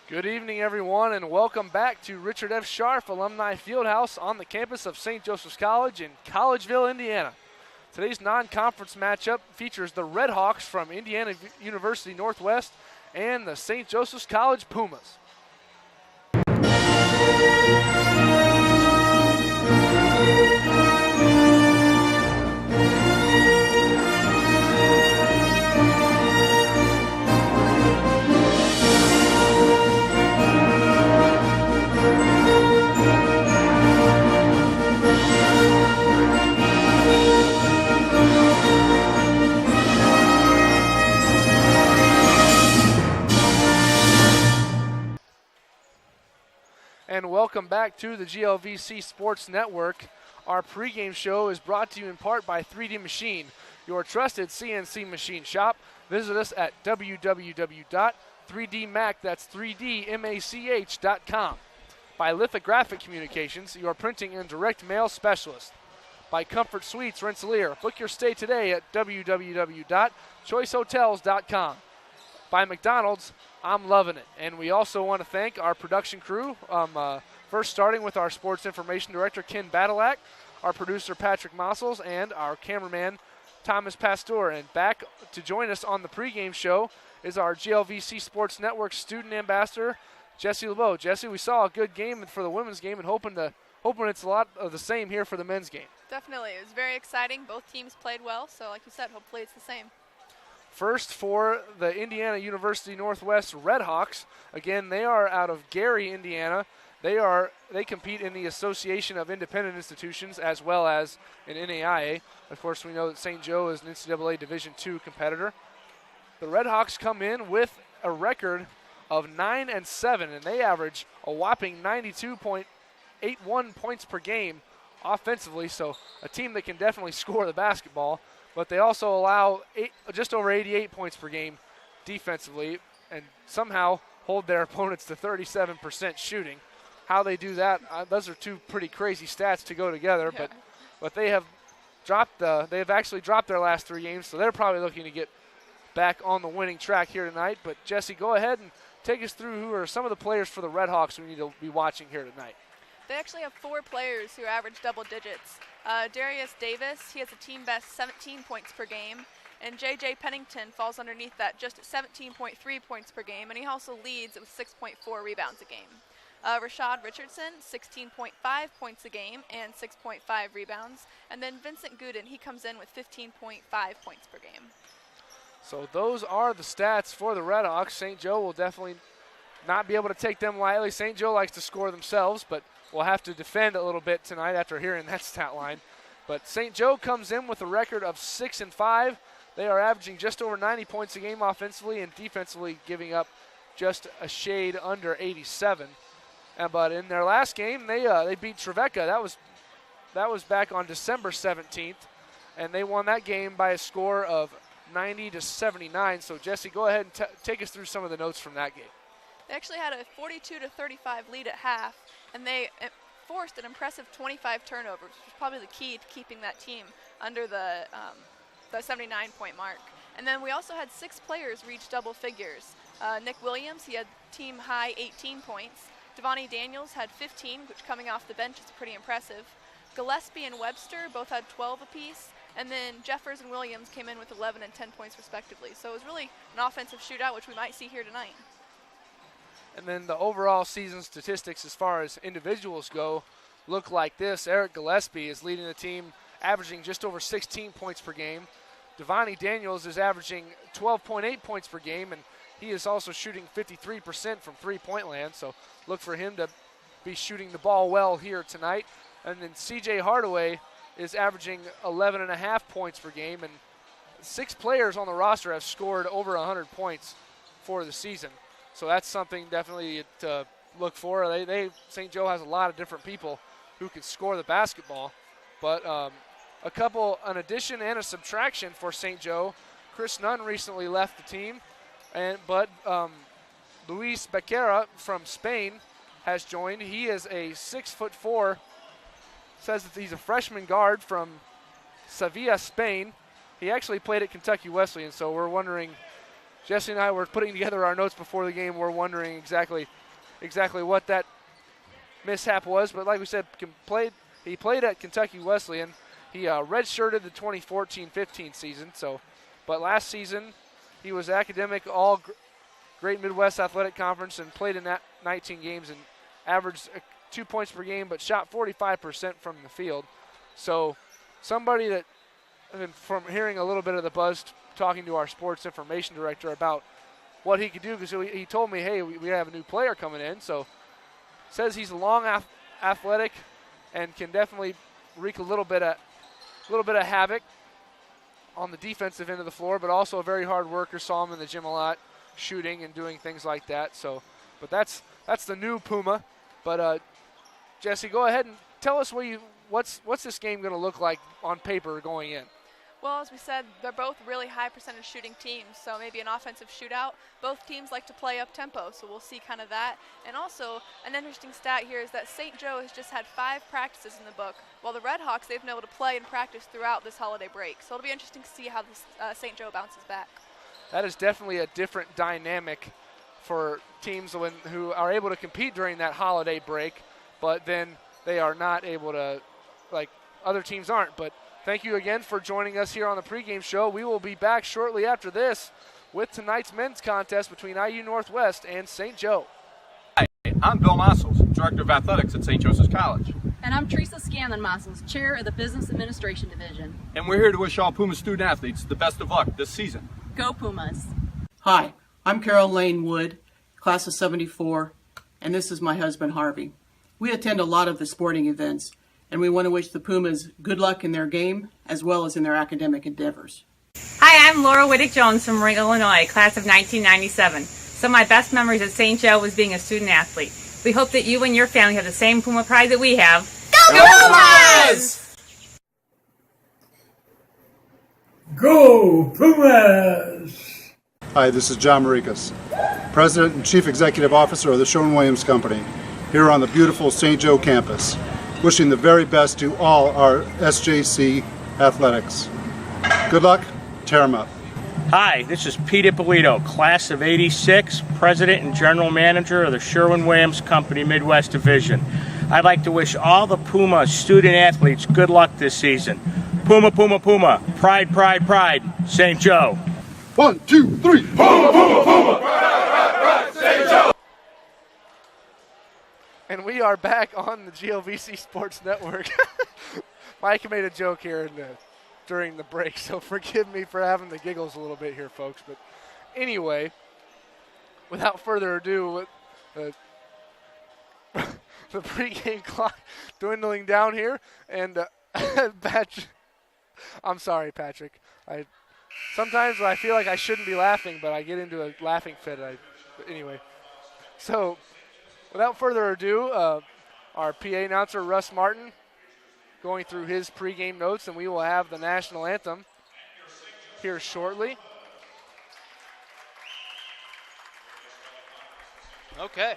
Good evening, everyone, and welcome back to Richard F. Scharf Alumni Fieldhouse on the campus of St. Joseph's College in Collegeville, Indiana. Today's non-conference matchup features the Red Hawks from Indiana University Northwest and the St. Joseph's College Pumas. And welcome back to the GLVC Sports Network. Our pregame show is brought to you in part by 3D Machine, your trusted CNC machine shop. Visit us at www.3dmac, that's 3dmach.com. By Lithographic Communications, your printing and direct mail specialist. By Comfort Suites Rensselaer, book your stay today at www.choicehotels.com. By McDonald's, I'm loving it. And we also want to thank our production crew, first starting with our sports information director, Ken Badalak, our producer, Patrick Mossels, and our cameraman, Thomas Pastor. And back to join us on the pregame show is our GLVC Sports Network student ambassador, Jesse LeBeau. Jesse, we saw a good game for the women's game and hoping it's a lot of the same here for the men's game. Definitely. It was very exciting. Both teams played well, so like you said, hopefully it's the same. First for the Indiana University Northwest Red Hawks. Again, they are out of Gary, Indiana. They compete in the Association of Independent Institutions as well as in NAIA. Of course, we know that St. Joe is an NCAA Division II competitor. The Red Hawks come in with a record of 9-7, and they average a whopping 92.81 points per game offensively, so a team that can definitely score the basketball. But they also allow just over 88 points per game defensively and somehow hold their opponents to 37% shooting. How they do that, those are two pretty crazy stats to go together. Yeah. But they have actually dropped their last three games, so they're probably looking to get back on the winning track here tonight. But Jesse, go ahead and take us through who are some of the players for the Red Hawks we need to be watching here tonight. They actually have 4 players who average double digits. Darius Davis, he has a team best 17 points per game, and J.J. Pennington falls underneath that just at 17.3 points per game, and he also leads with 6.4 rebounds a game. Rashad Richardson, 16.5 points a game and 6.5 rebounds, and then Vincent Gooden, he comes in with 15.5 points per game. So those are the stats for the Red Hawks. St. Joe will definitely not be able to take them lightly. St. Joe likes to score themselves, but we'll have to defend a little bit tonight after hearing that stat line. But St. Joe comes in with a record of 6-5. They are averaging just over 90 points a game offensively and defensively giving up just a shade under 87. But in their last game, they beat Trevecca. That was back on December 17th, and they won that game by a score of 90-79. So Jesse, go ahead and take us through some of the notes from that game. They actually had a 42-35 lead at half, and they forced an impressive 25 turnovers, which was probably the key to keeping that team under the 79-point mark. And then we also had 6 players reach double figures. Nick Williams, he had team high 18 points. Devonnie Daniels had 15, which coming off the bench is pretty impressive. Gillespie and Webster both had 12 apiece. And then Jeffers and Williams came in with 11 and 10 points respectively. So it was really an offensive shootout, which we might see here tonight. And then the overall season statistics as far as individuals go look like this. Eric Gillespie is leading the team, averaging just over 16 points per game. Devonnie Daniels is averaging 12.8 points per game, and he is also shooting 53% from three-point land, so look for him to be shooting the ball well here tonight. And then C.J. Hardaway is averaging 11.5 points per game, and 6 players on the roster have scored over 100 points for the season. So that's something definitely to look for. St. Joe has a lot of different people who can score the basketball, but an addition and a subtraction for St. Joe. Chris Nunn recently left the team, but Luis Becerra from Spain has joined. He is a 6'4", says that he's a freshman guard from Sevilla, Spain. He actually played at Kentucky Wesleyan, so we're wondering Jesse and I were putting together our notes before the game. We're wondering exactly what that mishap was. But like we said, he played at Kentucky Wesleyan. He redshirted the 2014-15 season. But last season he was academic all Great Midwest Athletic Conference and played in that 19 games and averaged 2 points per game, but shot 45% from the field. So somebody that, from hearing a little bit of the buzz, talking to our sports information director about what he could do, because he told me, hey, we have a new player coming in. So says he's long athletic and can definitely wreak a little bit of havoc on the defensive end of the floor, but also a very hard worker. Saw him in the gym a lot, shooting and doing things like that. So, but that's the new Puma. But Jesse, go ahead and tell us what's this game going to look like on paper going in. Well, as we said, they're both really high percentage shooting teams, so maybe an offensive shootout. Both teams like to play up tempo, so we'll see kind of that. And also, an interesting stat here is that St. Joe has just had 5 practices in the book, while the Red Hawks, they've been able to play and practice throughout this holiday break. So it'll be interesting to see how this St. Joe bounces back. That is definitely a different dynamic for teams who are able to compete during that holiday break, but then they are not able to, like other teams aren't. But thank you again for joining us here on the pregame show. We will be back shortly after this with tonight's men's contest between IU Northwest and St. Joe. Hi, I'm Bill Mossels, Director of Athletics at St. Joseph's College. And I'm Teresa Scanlon Mossels, Chair of the Business Administration Division. And we're here to wish all Puma student athletes the best of luck this season. Go Pumas! Hi, I'm Carol Lane Wood, class of 74, and this is my husband Harvey. We attend a lot of the sporting events, and we want to wish the Pumas good luck in their game as well as in their academic endeavors. Hi, I'm Laura Whittick-Jones from Ring, Illinois, class of 1997. Some of my best memories at St. Joe was being a student athlete. We hope that you and your family have the same Puma pride that we have. Go Pumas! Go Pumas! Hi, this is John Marikas, President and Chief Executive Officer of the Sherwin-Williams Company, here on the beautiful St. Joe campus, wishing the very best to all our SJC athletics. Good luck, tear 'em up. Hi, this is Pete Ippolito, class of 86, President and General Manager of the Sherwin-Williams Company Midwest Division. I'd like to wish all the Puma student athletes good luck this season. Puma, Puma, Puma, pride, pride, pride, St. Joe. 1, 2, 3. Puma, Puma, Puma, pride, St. Joe! And we are back on the GLVC Sports Network. Mike made a joke here during the break, so forgive me for having the giggles a little bit here, folks. But anyway, without further ado, the pregame clock dwindling down here, and Patrick. I'm sorry, Patrick. Sometimes I feel like I shouldn't be laughing, but I get into a laughing fit. Anyway, so without further ado, our PA announcer, Russ Martin, going through his pregame notes, and we will have the national anthem here shortly. Okay.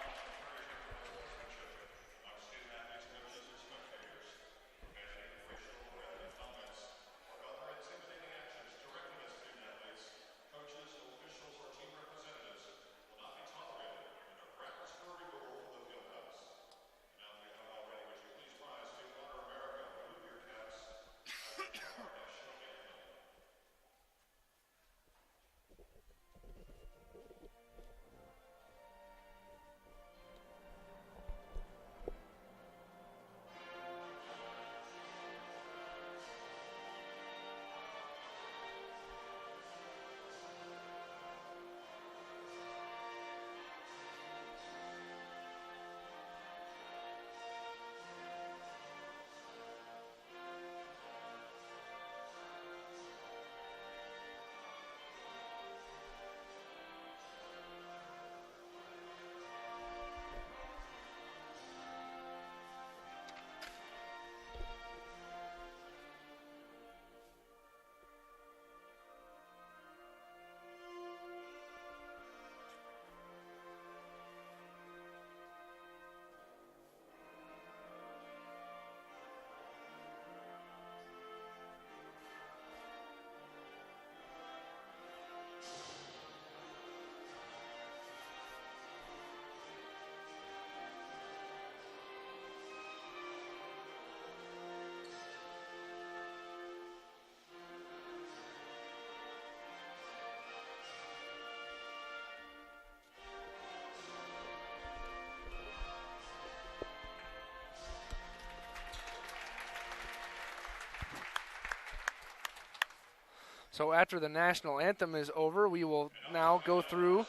So after the national anthem is over, we will now go through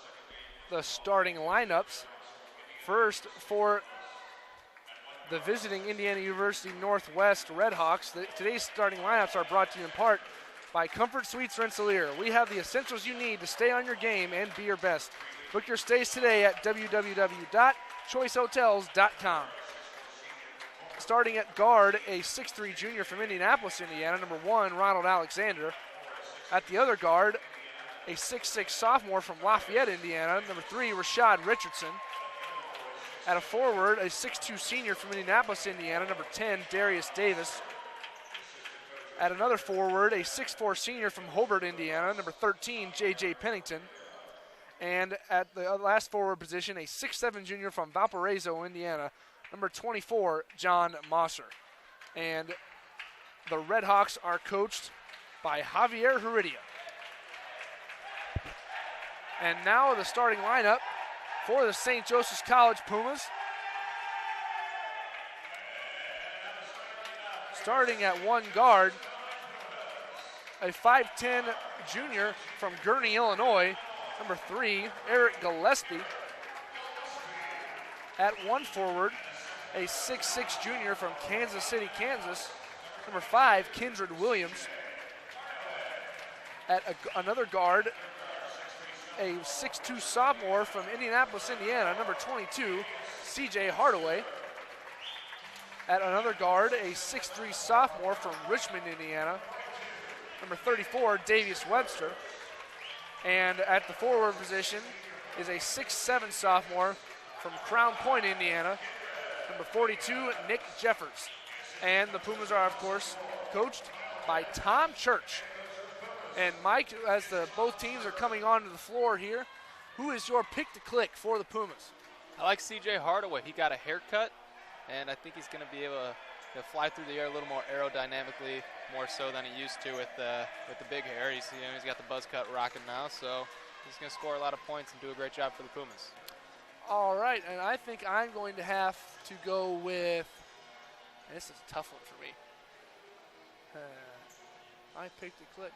the starting lineups. First, for the visiting Indiana University Northwest Redhawks, today's starting lineups are brought to you in part by Comfort Suites Rensselaer. We have the essentials you need to stay on your game and be your best. Book your stays today at www.choicehotels.com. Starting at guard, a 6'3" junior from Indianapolis, Indiana, number 1, Ronald Alexander. At the other guard, a 6'6" sophomore from Lafayette, Indiana, number 3, Rashad Richardson. At a forward, a 6'2" senior from Indianapolis, Indiana, number 10, Darius Davis. At another forward, a 6'4" senior from Hobart, Indiana, number 13, J.J. Pennington. And at the last forward position, a 6'7" junior from Valparaiso, Indiana, number 24, John Mosser. And the Redhawks are coached by Javier Heredia. And now the starting lineup for the St. Joseph's College Pumas. Starting at one guard, a 5'10" junior from Gurnee, Illinois, number 3, Eric Gillespie. At one forward, a 6'6" junior from Kansas City, Kansas, number 5, Kindred Williams. At another guard, a 6'2" sophomore from Indianapolis, Indiana, number 22, C.J. Hardaway. At another guard, a 6'3" sophomore from Richmond, Indiana, number 34, Davius Webster. And at the forward position is a 6'7" sophomore from Crown Point, Indiana, number 42, Nick Jeffers. And the Pumas are, of course, coached by Tom Church. And Mike, as both teams are coming onto the floor here, who is your pick to click for the Pumas? I like C.J. Hardaway. He got a haircut, and I think he's going to be able to fly through the air a little more aerodynamically, more so than he used to with the big hair. He's got the buzz cut rocking now, so he's going to score a lot of points and do a great job for the Pumas. All right, and I think I'm going to have to go with, this is a tough one for me. I picked to click.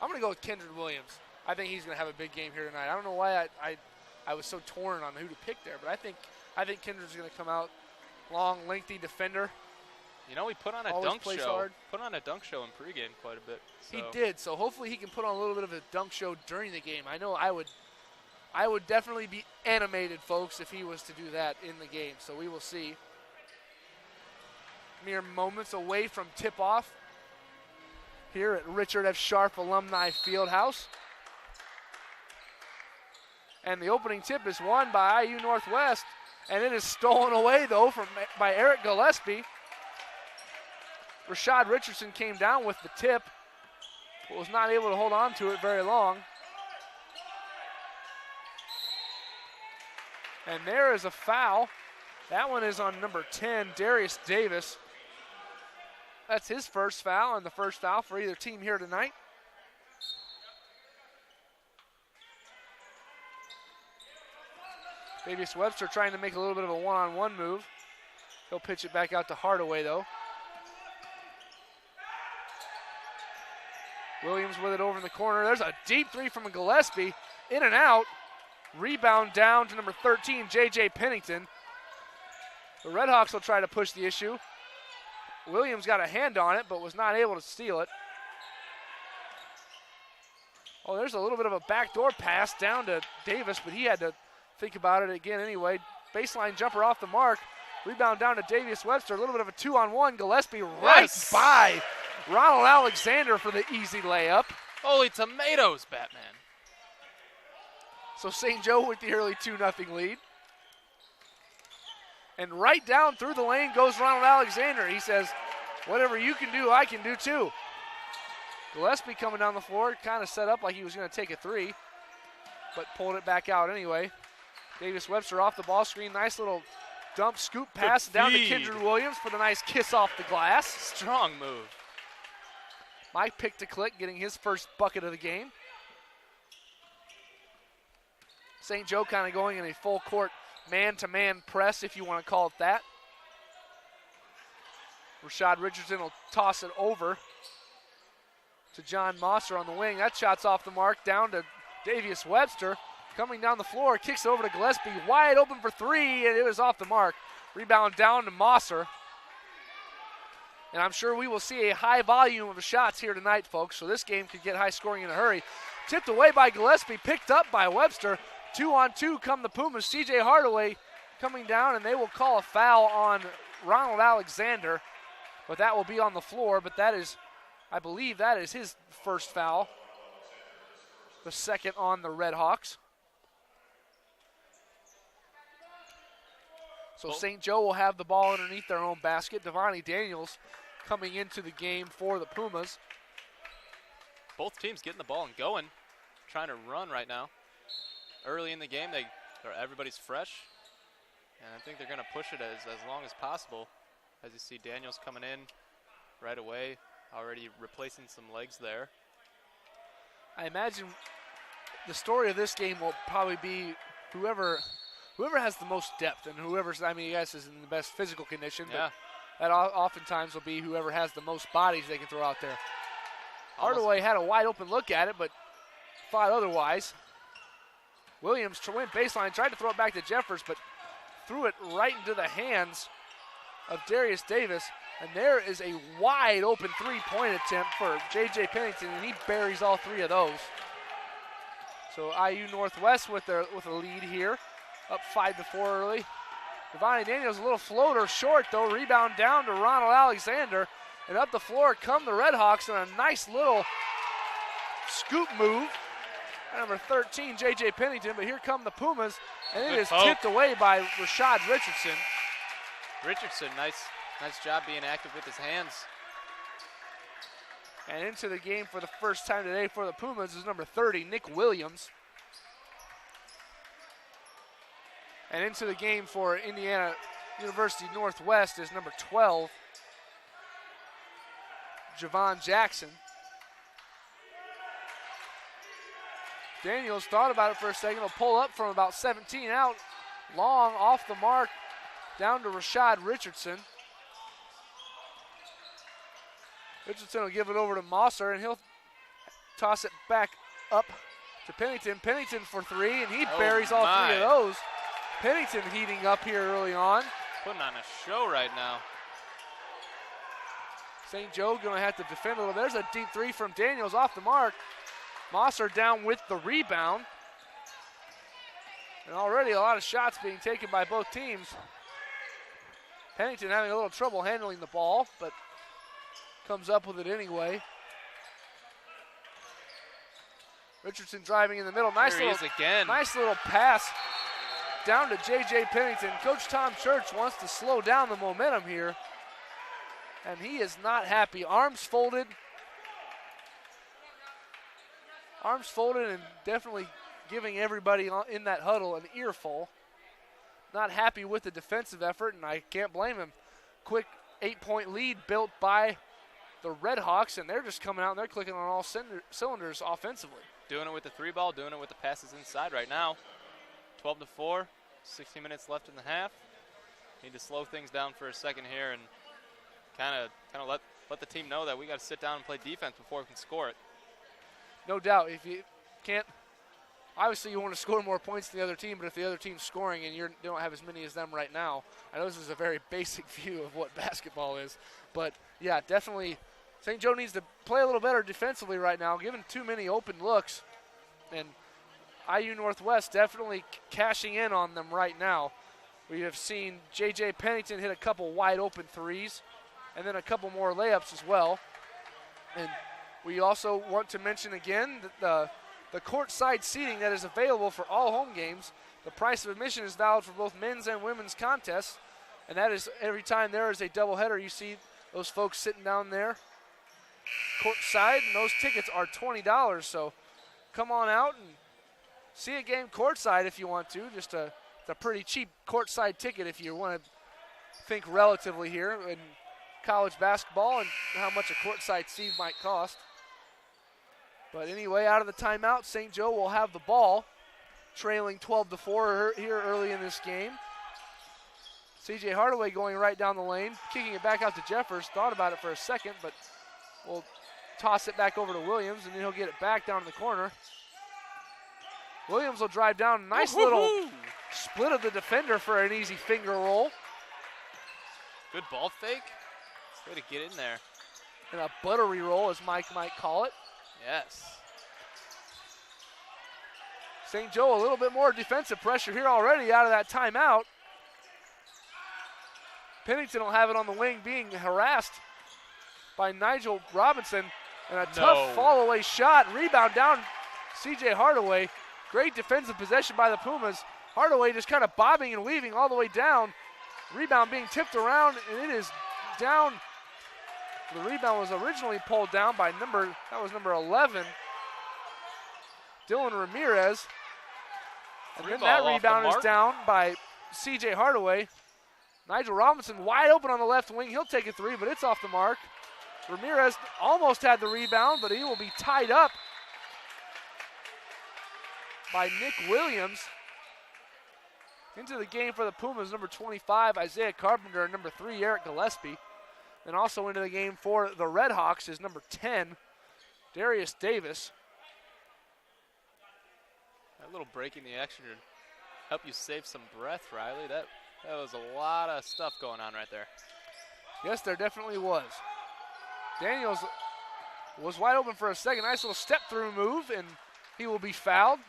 I'm going to go with Kindred Williams. I think he's going to have a big game here tonight. I don't know why I was so torn on who to pick there, but I think Kindred's going to come out. Long, lengthy defender. You know, he put on a dunk show. Hard. Put on a dunk show in pregame quite a bit. So. He did. So hopefully he can put on a little bit of a dunk show during the game. I know I would definitely be animated, folks, if he was to do that in the game. So we will see. Mere moments away from tip-off here at Richard F. Sharp Alumni Fieldhouse. And the opening tip is won by IU Northwest. And it is stolen away, though, by Eric Gillespie. Rashad Richardson came down with the tip, but was not able to hold on to it very long. And there is a foul. That one is on number 10, Darius Davis. That's his first foul, and the first foul for either team here tonight. Davius Webster trying to make a little bit of a one-on-one move. He'll pitch it back out to Hardaway, though. Williams with it over in the corner. There's a deep three from Gillespie. In and out. Rebound down to number 13, J.J. Pennington. The Redhawks will try to push the issue. Williams got a hand on it, but was not able to steal it. Oh, there's a little bit of a backdoor pass down to Davis, but he had to think about it again anyway. Baseline jumper off the mark. Rebound down to Davius Webster. A little bit of a 2-on-1. Gillespie right by Ronald Alexander for the easy layup. Holy tomatoes, Batman. So St. Joe with the early 2-0 lead. And right down through the lane goes Ronald Alexander. He says, whatever you can do, I can do too. Gillespie coming down the floor, kind of set up like he was going to take a three, but pulled it back out anyway. Davius Webster off the ball screen. Nice little dump scoop pass down to Kindred Williams for the nice kiss off the glass. Strong move. Mike pick to click, getting his first bucket of the game. St. Joe kind of going in a full court man-to-man press, if you want to call it that. Rashad Richardson will toss it over. to John Mosser on the wing. That shot's off the mark, down to Davius Webster. Coming down the floor, kicks it over to Gillespie, wide open for three, and it was off the mark. Rebound down to Mosser. And I'm sure we will see a high volume of shots here tonight, folks, so this game could get high scoring in a hurry. Tipped away by Gillespie, picked up by Webster. 2-on-2 come the Pumas. C.J. Hardaway coming down, and they will call a foul on Ronald Alexander. But that will be on the floor, but that is, I believe that is his first foul. The second on the Red Hawks. So St. Joe will have the ball underneath their own basket. Devontae Daniels coming into the game for the Pumas. Both teams getting the ball and going, trying to run right now. Early in the game, everybody's fresh, and I think they're going to push it as long as possible. As you see Daniels coming in right away, already replacing some legs there. I imagine the story of this game will probably be whoever has the most depth and whoever's, I guess, is in the best physical condition. Yeah. But that oftentimes will be whoever has the most bodies they can throw out there. Hardaway had a wide open look at it, but thought otherwise. Williams went baseline, tried to throw it back to Jeffers, but threw it right into the hands of Darius Davis. And there is a wide open three-point attempt for J.J. Pennington, and he buries all three of those. So IU Northwest with a lead here, up 5-4 early. Devontae Daniels, a little floater short though, rebound down to Ronald Alexander, and up the floor come the Red Hawks in a nice little scoop move. Number 13, J.J. Pennington, but here come the Pumas, and it is tipped away by Rashad Richardson. Richardson, nice job being active with his hands. And into the game for the first time today for the Pumas is number 30, Nick Williams. And into the game for Indiana University Northwest is number 12, Javon Jackson. Daniels thought about it for a second. He'll pull up from about 17 out. Long off the mark, down to Rashad Richardson. Richardson will give it over to Mosser, and he'll toss it back up to Pennington. Pennington for three, and he buries all three of those. Pennington heating up here early on. Putting on a show right now. St. Joe going to have to defend a little. There's a deep three from Daniels off the mark. Mosser down with the rebound. And already a lot of shots being taken by both teams. Pennington having a little trouble handling the ball, but comes up with it anyway. Richardson driving in the middle. Nice little pass down to J.J. Pennington. Coach Tom Church wants to slow down the momentum here, and he is not happy. Arms folded and definitely giving everybody in that huddle an earful. Not happy with the defensive effort, and I can't blame him. Quick 8-point lead built by the Red Hawks, and they're just coming out and they're clicking on all cylinders offensively. Doing it with the three ball, doing it with the passes inside right now. 12-4, 16 minutes left in the half. Need to slow things down for a second here and kind of let the team know that we got to sit down and play defense before we can score it. No doubt. If you can't, obviously you want to score more points than the other team, but if the other team's scoring and you don't have as many as them right now, I know this is a very basic view of what basketball is, but yeah, definitely St. Joe needs to play a little better defensively right now, giving too many open looks, and IU Northwest definitely cashing in on them right now. We have seen J.J. Pennington hit a couple wide open threes and then a couple more layups as well. And we also want to mention again that the courtside seating that is available for all home games. The price of admission is valid for both men's and women's contests, and that is every time there is a doubleheader, you see those folks sitting down there courtside, and those tickets are $20. So come on out and see a game courtside if you want to. Just it's a pretty cheap courtside ticket if you want to think relatively here in college basketball and how much a courtside seat might cost. But anyway, out of the timeout, St. Joe will have the ball, trailing 12-4 here early in this game. C.J. Hardaway going right down the lane, kicking it back out to Jeffers. Thought about it for a second, but will toss it back over to Williams, and then he'll get it back down in the corner. Williams will drive down. Nice little split of the defender for an easy finger roll. Good ball fake. Way to get in there. And a buttery roll, as Mike might call it. Yes. St. Joe a little bit more defensive pressure here already out of that timeout. Pennington will have it on the wing, being harassed by Nigel Robinson. And a tough fall-away shot. Rebound down C.J. Hardaway. Great defensive possession by the Pumas. Hardaway just kind of bobbing and weaving all the way down. Rebound being tipped around, and it is down. The rebound was originally pulled down by number 11, Dylan Ramirez. And then that rebound is down by C.J. Hardaway. Nigel Robinson wide open on the left wing. He'll take a three, but it's off the mark. Ramirez almost had the rebound, but he will be tied up by Nick Williams. Into the game for the Pumas, number 25, Isaiah Carpenter, and number 3, Eric Gillespie. And also into the game for the Red Hawks is number 10, Darius Davis. That little break in the action to help you save some breath, Riley. That was a lot of stuff going on right there. Yes, there definitely was. Daniels was wide open for a second. Nice little step-through move, and he will be fouled.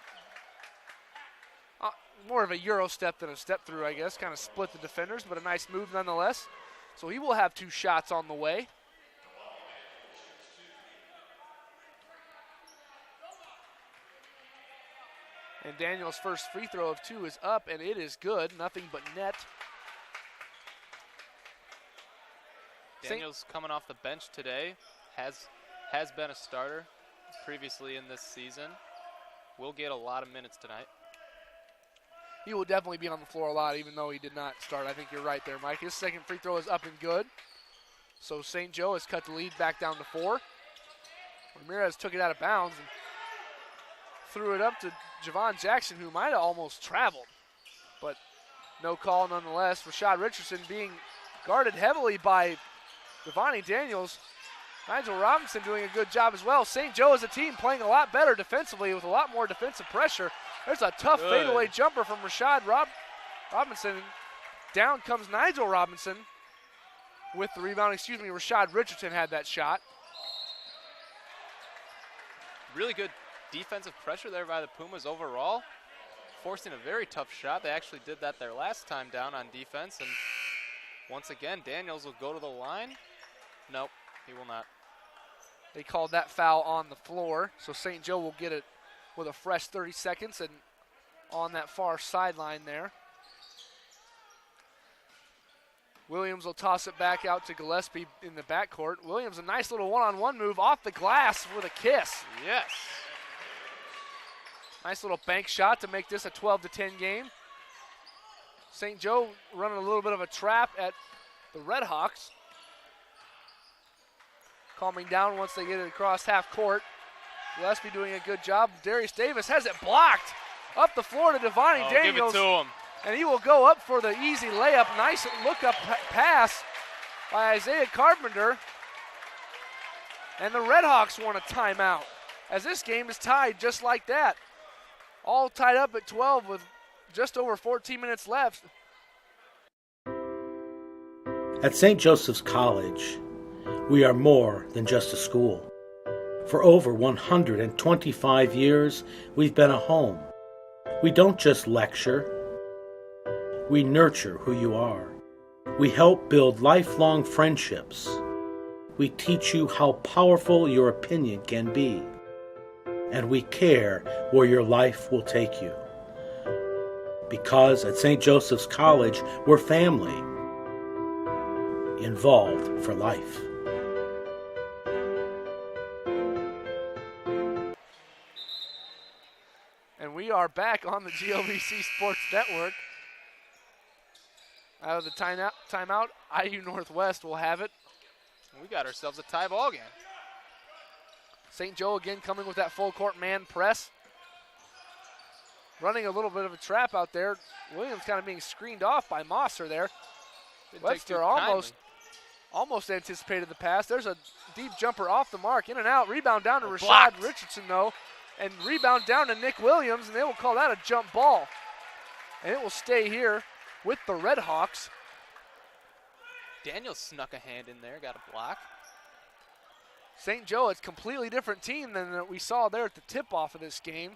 More of a Euro step than a step-through, I guess. Kind of split the defenders, but a nice move nonetheless. So he will have 2 shots on the way. And Daniel's first free throw of 2 is up, and it is good. Nothing but net. Daniel's coming off the bench today. Has been a starter previously in this season. Will get a lot of minutes tonight. He will definitely be on the floor a lot, even though he did not start. I think you're right there, Mike. His second free throw is up and good. So St. Joe has cut the lead back down to 4. Ramirez took it out of bounds and threw it up to Javon Jackson, who might have almost traveled. But no call nonetheless. Rashad Richardson being guarded heavily by Devontae Daniels. Nigel Robinson doing a good job as well. St. Joe as a team playing a lot better defensively with a lot more defensive pressure. There's a tough fadeaway jumper from Rashad Robinson. Down comes Nigel Robinson with the rebound. Rashad Richardson had that shot. Really good defensive pressure there by the Pumas overall, forcing a very tough shot. They actually did that their last time down on defense. And once again, Daniels will go to the line. Nope, he will not. They called that foul on the floor, so St. Joe will get it with a fresh 30 seconds and on that far sideline there. Williams will toss it back out to Gillespie in the backcourt. Williams, a nice little one-on-one move off the glass with a kiss. Yes. Nice little bank shot to make this a 12-10 game. St. Joe running a little bit of a trap at the Red Hawks. Calming down once they get it across half court. Gillespie doing a good job. Darius Davis has it blocked up the floor to Devontae Daniels. Give it to him. And he will go up for the easy layup. Nice look-up pass by Isaiah Carpenter. And the Red Hawks want a timeout as this game is tied just like that. All tied up at 12 with just over 14 minutes left. At St. Joseph's College, we are more than just a school. For over 125 years, we've been a home. We don't just lecture. We nurture who you are. We help build lifelong friendships. We teach you how powerful your opinion can be. And we care where your life will take you. Because at St. Joseph's College, we're family. Involved for life. And we are back on the GLVC Sports Network. Out of the timeout, IU Northwest will have it. We got ourselves a tie ball game. St. Joe again coming with that full court man press. Running a little bit of a trap out there. Williams kind of being screened off by Mosser there. Webster almost almost anticipated the pass. There's a deep jumper off the mark, in and out. Rebound down to Rashad Blocked. Richardson, though. And rebound down to Nick Williams, and they will call that a jump ball. And it will stay here with the Red Hawks. Daniel snuck a hand in there, got a block. St. Joe, it's a completely different team than we saw there at the tip-off of this game.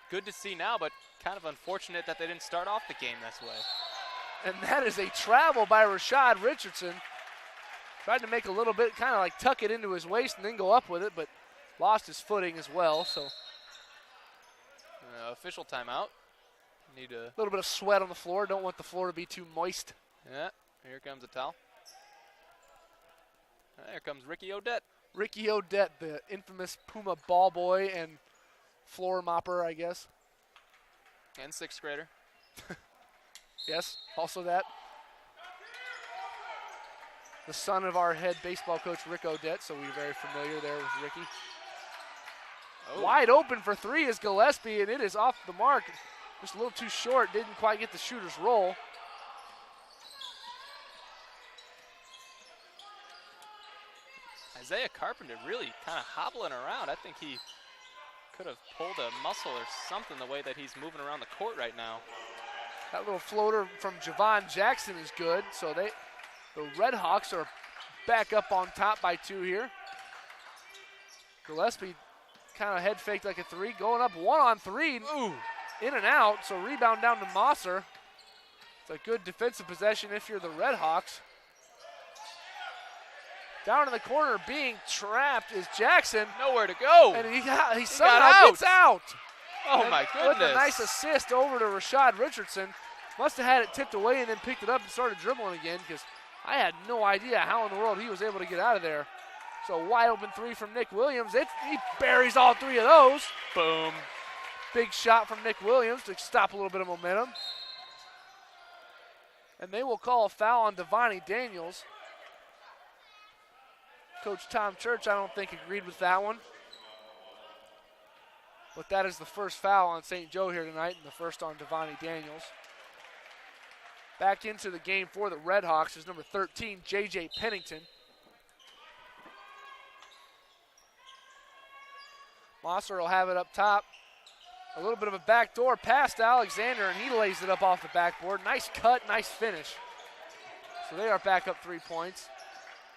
Good to see now, but kind of unfortunate that they didn't start off the game this way. And that is a travel by Rashad Richardson. Tried to make a little bit, kind of like tuck it into his waist and then go up with it, but lost his footing as well. So official timeout. Need a little bit of sweat on the floor. Don't want the floor to be too moist. Yeah, here comes a towel. There comes Ricky Odette. Ricky Odette, the infamous Puma ball boy and floor mopper, I guess. And sixth grader. Yes, also that. The son of our head baseball coach, Rick Odette, so we're very familiar there with Ricky. Oh. Wide open for three is Gillespie, and it is off the mark. Just a little too short, didn't quite get the shooter's roll. Isaiah Carpenter really kind of hobbling around. I think he could have pulled a muscle or something the way that he's moving around the court right now. That little floater from Javon Jackson is good, so the Red Hawks are back up on top by 2 here. Gillespie kind of head faked like a three, going up 1-on-3. Ooh, in and out, so rebound down to Mosser. It's a good defensive possession if you're the Red Hawks. Down in the corner being trapped is Jackson. Nowhere to go. And he somehow gets out. Oh, and my goodness. With a nice assist over to Rashad Richardson. Must have had it tipped away and then picked it up and started dribbling again, because I had no idea how in the world he was able to get out of there. So wide open three from Nick Williams. He buries all 3 of those. Boom. Big shot from Nick Williams to stop a little bit of momentum. And they will call a foul on Devontae Daniels. Coach Tom Church, I don't think, agreed with that one. But that is the first foul on St. Joe here tonight, and the first on Devontae Daniels. Back into the game for the Red Hawks is number 13, J.J. Pennington. Mosser will have it up top. A little bit of a backdoor pass to Alexander, and he lays it up off the backboard. Nice cut, nice finish. So they are back up 3 points.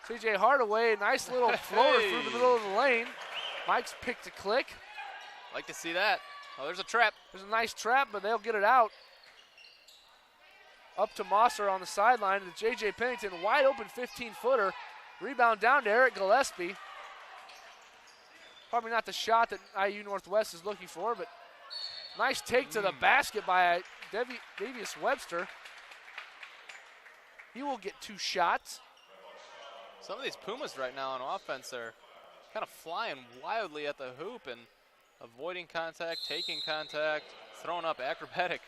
C.J. Hardaway, nice little floater through the middle of the lane. Mike's picked a click. Like to see that. Oh, there's a trap. There's a nice trap, but they'll get it out. Up to Mosser on the sideline to J.J. Pennington. Wide open 15-footer. Rebound down to Eric Gillespie. Probably not the shot that IU Northwest is looking for, but nice take to the basket by Davius Webster. He will get 2 shots. Some of these Pumas right now on offense are kind of flying wildly at the hoop and avoiding contact, taking contact, throwing up acrobatic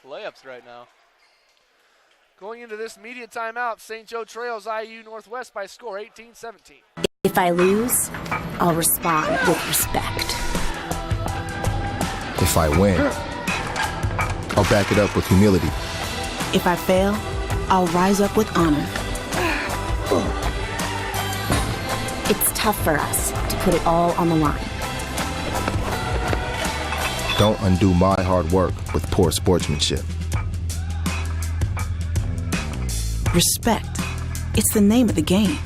layups right now. Going into this media timeout, St. Joe trails IU Northwest by score 18-17. If I lose, I'll respond with respect. If I win, I'll back it up with humility. If I fail, I'll rise up with honor. It's tough for us to put it all on the line. Don't undo my hard work with poor sportsmanship. Respect. It's the name of the game.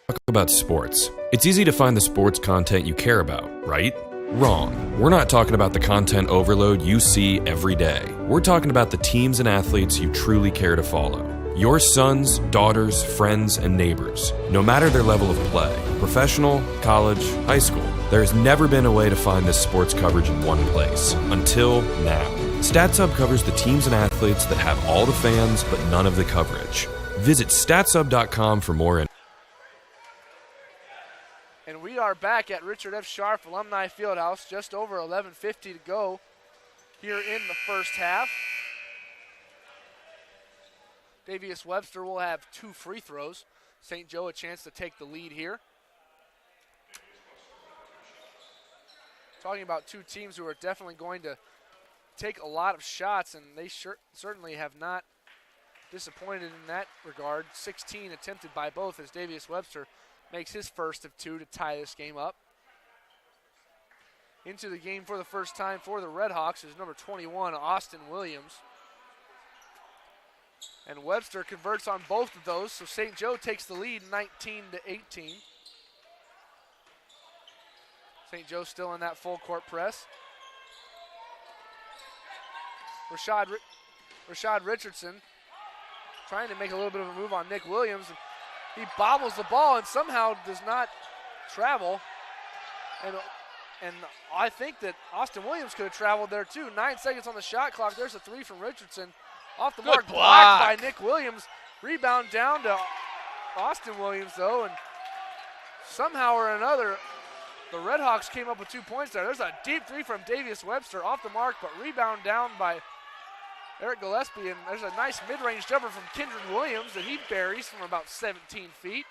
Talk about sports. It's easy to find the sports content you care about, right? Wrong. We're not talking about the content overload you see every day. We're talking about the teams and athletes you truly care to follow. Your sons, daughters, friends, and neighbors. No matter their level of play, professional, college, high school, there's never been a way to find this sports coverage in one place. Until now. StatSub covers the teams and athletes that have all the fans but none of the coverage. Visit statsub.com for more info. And we are back at Richard F. Scharf Alumni Fieldhouse. Just over 11:50 to go here in the first half. Davius Webster will have 2 free throws. St. Joe a chance to take the lead here. Talking about two teams who are definitely going to take a lot of shots, and they certainly have not disappointed in that regard. 16 attempted by both as Davius Webster makes his first of 2 to tie this game up. Into the game for the first time for the Red Hawks is number 21, Austin Williams. And Webster converts on both of those, so St. Joe takes the lead 19-18. St. Joe still in that full court press. Rashad Richardson trying to make a little bit of a move on Nick Williams. He bobbles the ball and somehow does not travel. And I think that Austin Williams could have traveled there too. 9 seconds on the shot clock. There's a 3 from Richardson. Off the mark, blocked by Nick Williams. Rebound down to Austin Williams though, and somehow or another, the Red Hawks came up with 2 points there. There's a deep 3 from Davius Webster off the mark, but rebound down by Eric Gillespie, and there's a nice mid-range jumper from Kendrick Williams that he buries from about 17 feet.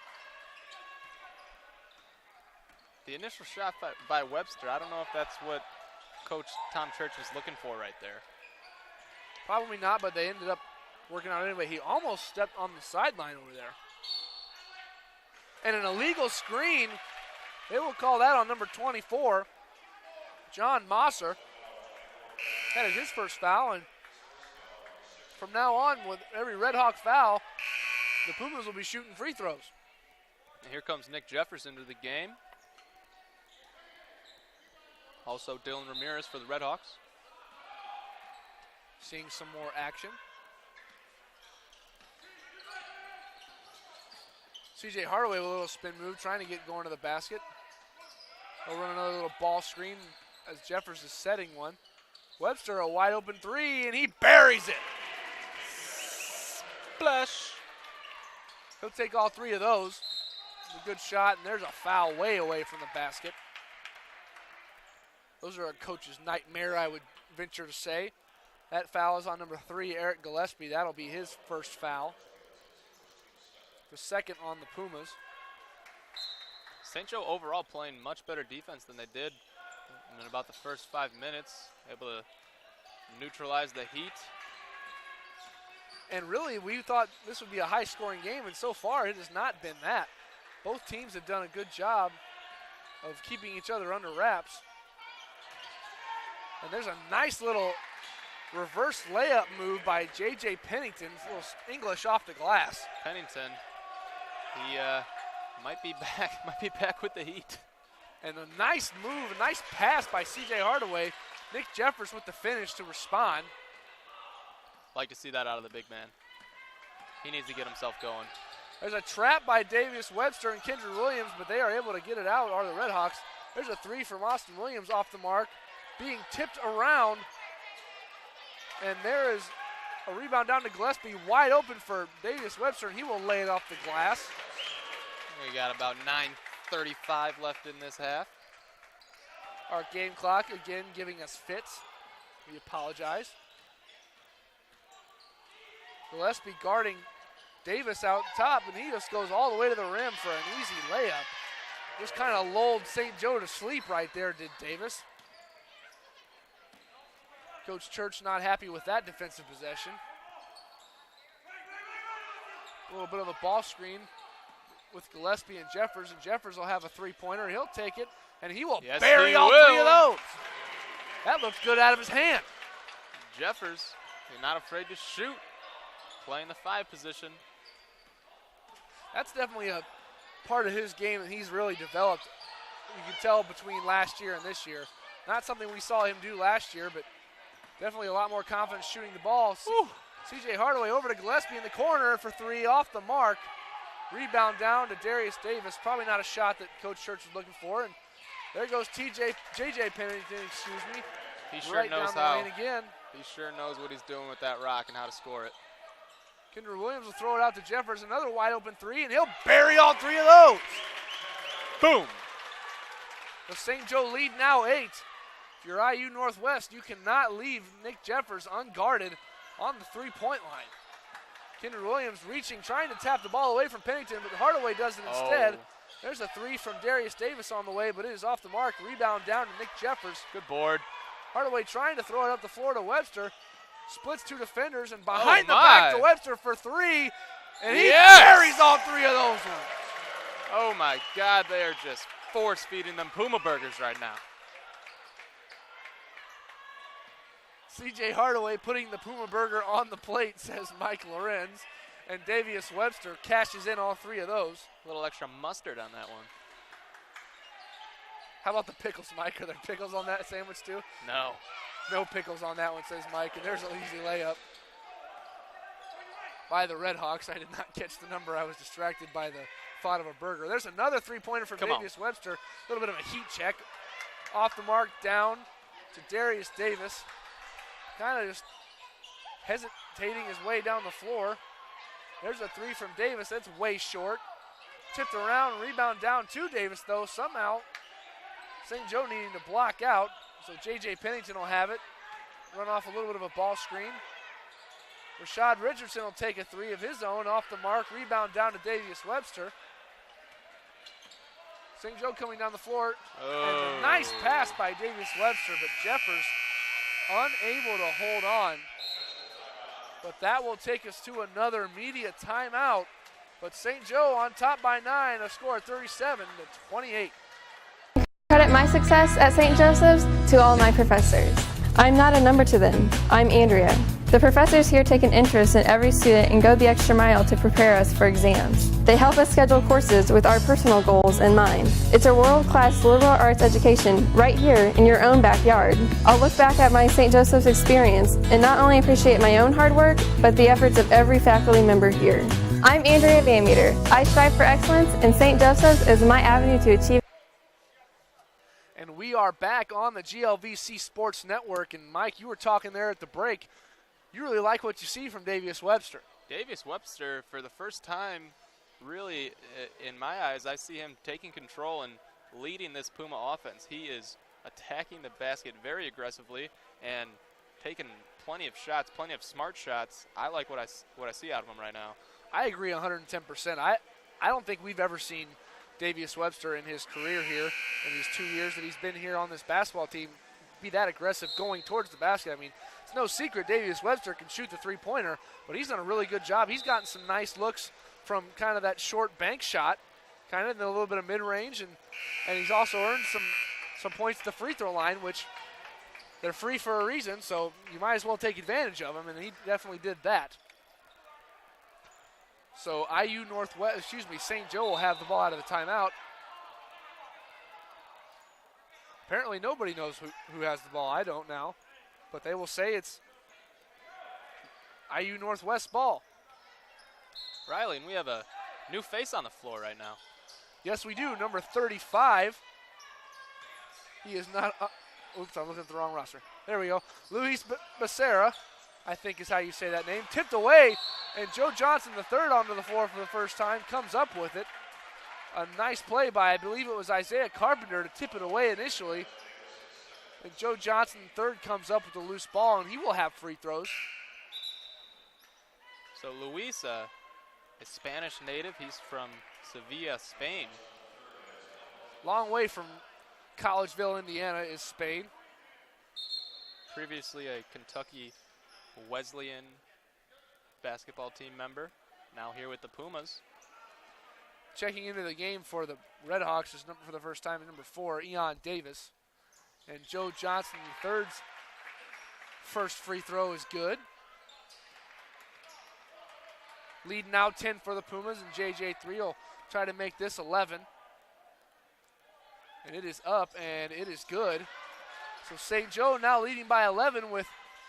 The initial shot by Webster, I don't know if that's what Coach Tom Church was looking for right there. Probably not, but they ended up working out anyway. He almost stepped on the sideline over there. And an illegal screen, they will call that on number 24, John Mosser. That is his first foul, and from now on, with every Red Hawk foul, the Pumas will be shooting free throws. And here comes Nick Jeffers into the game. Also Dylan Ramirez for the Red Hawks. Seeing some more action. CJ Hardaway with a little spin move, trying to get going to the basket. He'll run another little ball screen as Jeffers is setting one. Webster, a wide open 3, and he buries it. Splash. He'll take all 3 of those. It's a good shot, and there's a foul way away from the basket. Those are a coach's nightmare, I would venture to say. That foul is on number 3, Eric Gillespie. That'll be his first foul. The second on the Pumas. St. Joe overall playing much better defense than they did in about the first 5 minutes. Able to neutralize the heat. And really, we thought this would be a high-scoring game, and so far it has not been that. Both teams have done a good job of keeping each other under wraps. And there's a nice little reverse layup move by J.J. Pennington. A little English off the glass. Pennington, he might be back with the heat. And a nice move, a nice pass by C.J. Hardaway. Nick Jeffers with the finish to respond. Like to see that out of the big man. He needs to get himself going. There's a trap by Davius Webster and Kendrick Williams, but they are able to get it out, are the Red Hawks. There's a 3 from Austin Williams off the mark, being tipped around. And there is a rebound down to Gillespie, wide open for Davius Webster, and he will lay it off the glass. We got about 9:35 left in this half. Our game clock again giving us fits. We apologize. Gillespie guarding Davis out top, and he just goes all the way to the rim for an easy layup. Just kind of lulled St. Joe to sleep right there, did Davis. Coach Church not happy with that defensive possession. A little bit of a ball screen with Gillespie and Jeffers will have a 3-pointer. He'll take it, and he will bury all 3 of those. That looks good out of his hand. Jeffers, you're not afraid to shoot. Playing the 5 position. That's definitely a part of his game that he's really developed. You can tell between last year and this year. Not something we saw him do last year, but definitely a lot more confidence shooting the ball. C.J. Hardaway over to Gillespie in the corner for 3 off the mark. Rebound down to Darius Davis. Probably not a shot that Coach Church was looking for. And there goes J.J. Pennington, excuse me. He sure right knows down the how. lane again. He sure knows what he's doing with that rock and how to score it. Kendra Williams will throw it out to Jeffers. Another wide open 3, and he'll bury all 3 of those. Boom. The St. Joe lead now 8. If you're IU Northwest, you cannot leave Nick Jeffers unguarded on the 3-point line. Kendra Williams reaching, trying to tap the ball away from Pennington, but Hardaway does it instead. There's a three from Darius Davis on the way, but it is off the mark. Rebound down to Nick Jeffers. Good board. Hardaway trying to throw it up the floor to Webster. Splits two defenders, and behind the back to Webster for three. And he carries all three of those ones. Oh, my God. They are just force-feeding them Puma burgers right now. C.J. Hardaway putting the Puma burger on the plate, says Mike Lorenz. And Davius Webster cashes in all three of those. A little extra mustard on that one. How about the pickles, Mike? Are there pickles on that sandwich too? No. No pickles on that one, says Mike. And there's an easy layup by the Red Hawks. I did not catch the number. I was distracted by the thought of a burger. There's another three-pointer from Davius Webster. A little bit of a heat check. Off the mark, down to Darius Davis. Kind of just hesitating his way down the floor. There's a three from Davis. That's way short. Tipped around, rebound down to Davis, though. Somehow, St. Joe needing to block out. So J.J. Pennington will have it. Run off a little bit of a ball screen. Rashad Richardson will take a three of his own. Off the mark, rebound down to Davius Webster. St. Joe coming down the floor. And a nice pass by Davius Webster, but Jeffers unable to hold on. But that will take us to another media timeout. But St. Joe on top by 9, a score of 37-28. Credit my success at St. Joseph's to all my professors. I'm not a number to them. I'm Andrea. The professors here take an interest in every student and go the extra mile to prepare us for exams. They help us schedule courses with our personal goals in mind. It's a world-class liberal arts education right here in your own backyard. I'll look back at my St. Joseph's experience and not only appreciate my own hard work, but the efforts of every faculty member here. I'm Andrea Van Meter. I strive for excellence, and St. Joseph's is my avenue to achieve. And we are back on the GLVC Sports Network. And Mike, you were talking there at the break. You really like what you see from Davius Webster. Davius Webster, for the first time, really, in my eyes, I see him taking control and leading this Puma offense. He is attacking the basket very aggressively and taking plenty of shots, plenty of smart shots. I like what I see out of him right now. I agree 110%. I don't think we've ever seen Davius Webster in his career here, in these 2 years that he's been here on this basketball team, be that aggressive going towards the basket. I mean, it's no secret Davius Webster can shoot the three-pointer, but he's done a really good job. He's gotten some nice looks from kind of that short bank shot, kind of in a little bit of mid-range, and he's also earned some points at the free throw line, which they're free for a reason, so you might as well take advantage of them, and he definitely did that. So St. Joe will have the ball out of the timeout. Apparently nobody knows who has the ball. I don't now. But they will say it's IU Northwest ball. Riley, and we have a new face on the floor right now. Yes, we do. Number 35. He is not oops, I'm looking at the wrong roster. There we go. Luis Becerra, I think is how you say that name. Tipped away, and Joe Johnson, the third, onto the floor for the first time, comes up with it. A nice play by, I believe it was Isaiah Carpenter, to tip it away initially. And Joe Johnson, third, comes up with the loose ball, and he will have free throws. So Luis, a Spanish native. He's from Sevilla, Spain. Long way from Collegeville, Indiana is Spain. Previously a Kentucky Wesleyan basketball team member. Now here with the Pumas. Checking into the game for the Red Hawks is for the first time, number 4, Eon Davis. And Joe Johnson, the third's first free throw is good. Leading out 10 for the Pumas, and JJ3 will try to make this 11. And it is up, and it is good. So St. Joe now leading by 11 with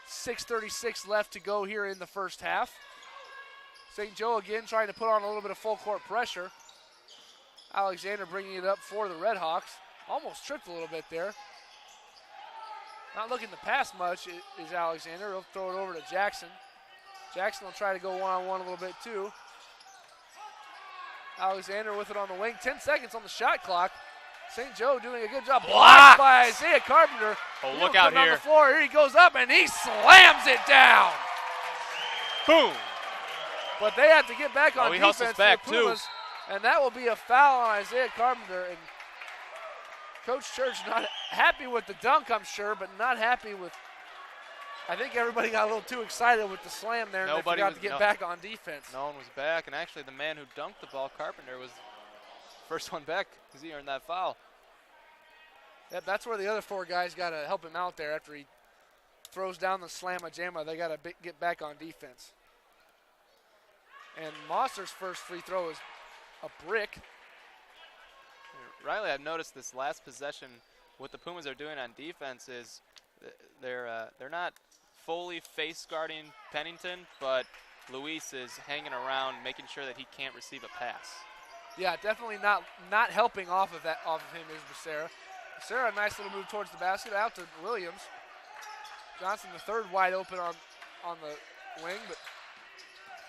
6:36 left to go here in the first half. St. Joe again trying to put on a little bit of full court pressure. Alexander bringing it up for the Red Hawks. Almost tripped a little bit there. Not looking to pass much is Alexander. He'll throw it over to Jackson. Jackson will try to go one-on-one a little bit too. Alexander with it on the wing. 10 seconds on the shot clock. St. Joe doing a good job. Blocked by Isaiah Carpenter. Oh, look out here. On the floor. Here he goes up, and he slams it down. Boom. But they have to get back on he defense hustles back, for the Pumas, and that will be a foul on Isaiah Carpenter. And Coach Church not happy with the dunk, I'm sure, but not happy with. I think everybody got a little too excited with the slam there, and they forgot to get back on defense. No one was back, and actually the man who dunked the ball, Carpenter, was the first one back because he earned that foul. Yep, that's where the other 4 guys got to help him out there after he throws down the slamma-jamma. They got to get back on defense. And Mosser's first free throw is a brick. Riley, I've noticed this last possession, what the Pumas are doing on defense is they're not fully face guarding Pennington, but Luis is hanging around, making sure that he can't receive a pass. Yeah, definitely not helping off of him is Becerra. Becerra, a nice little move towards the basket, out to Williams. Johnson, the third, wide open on the wing, but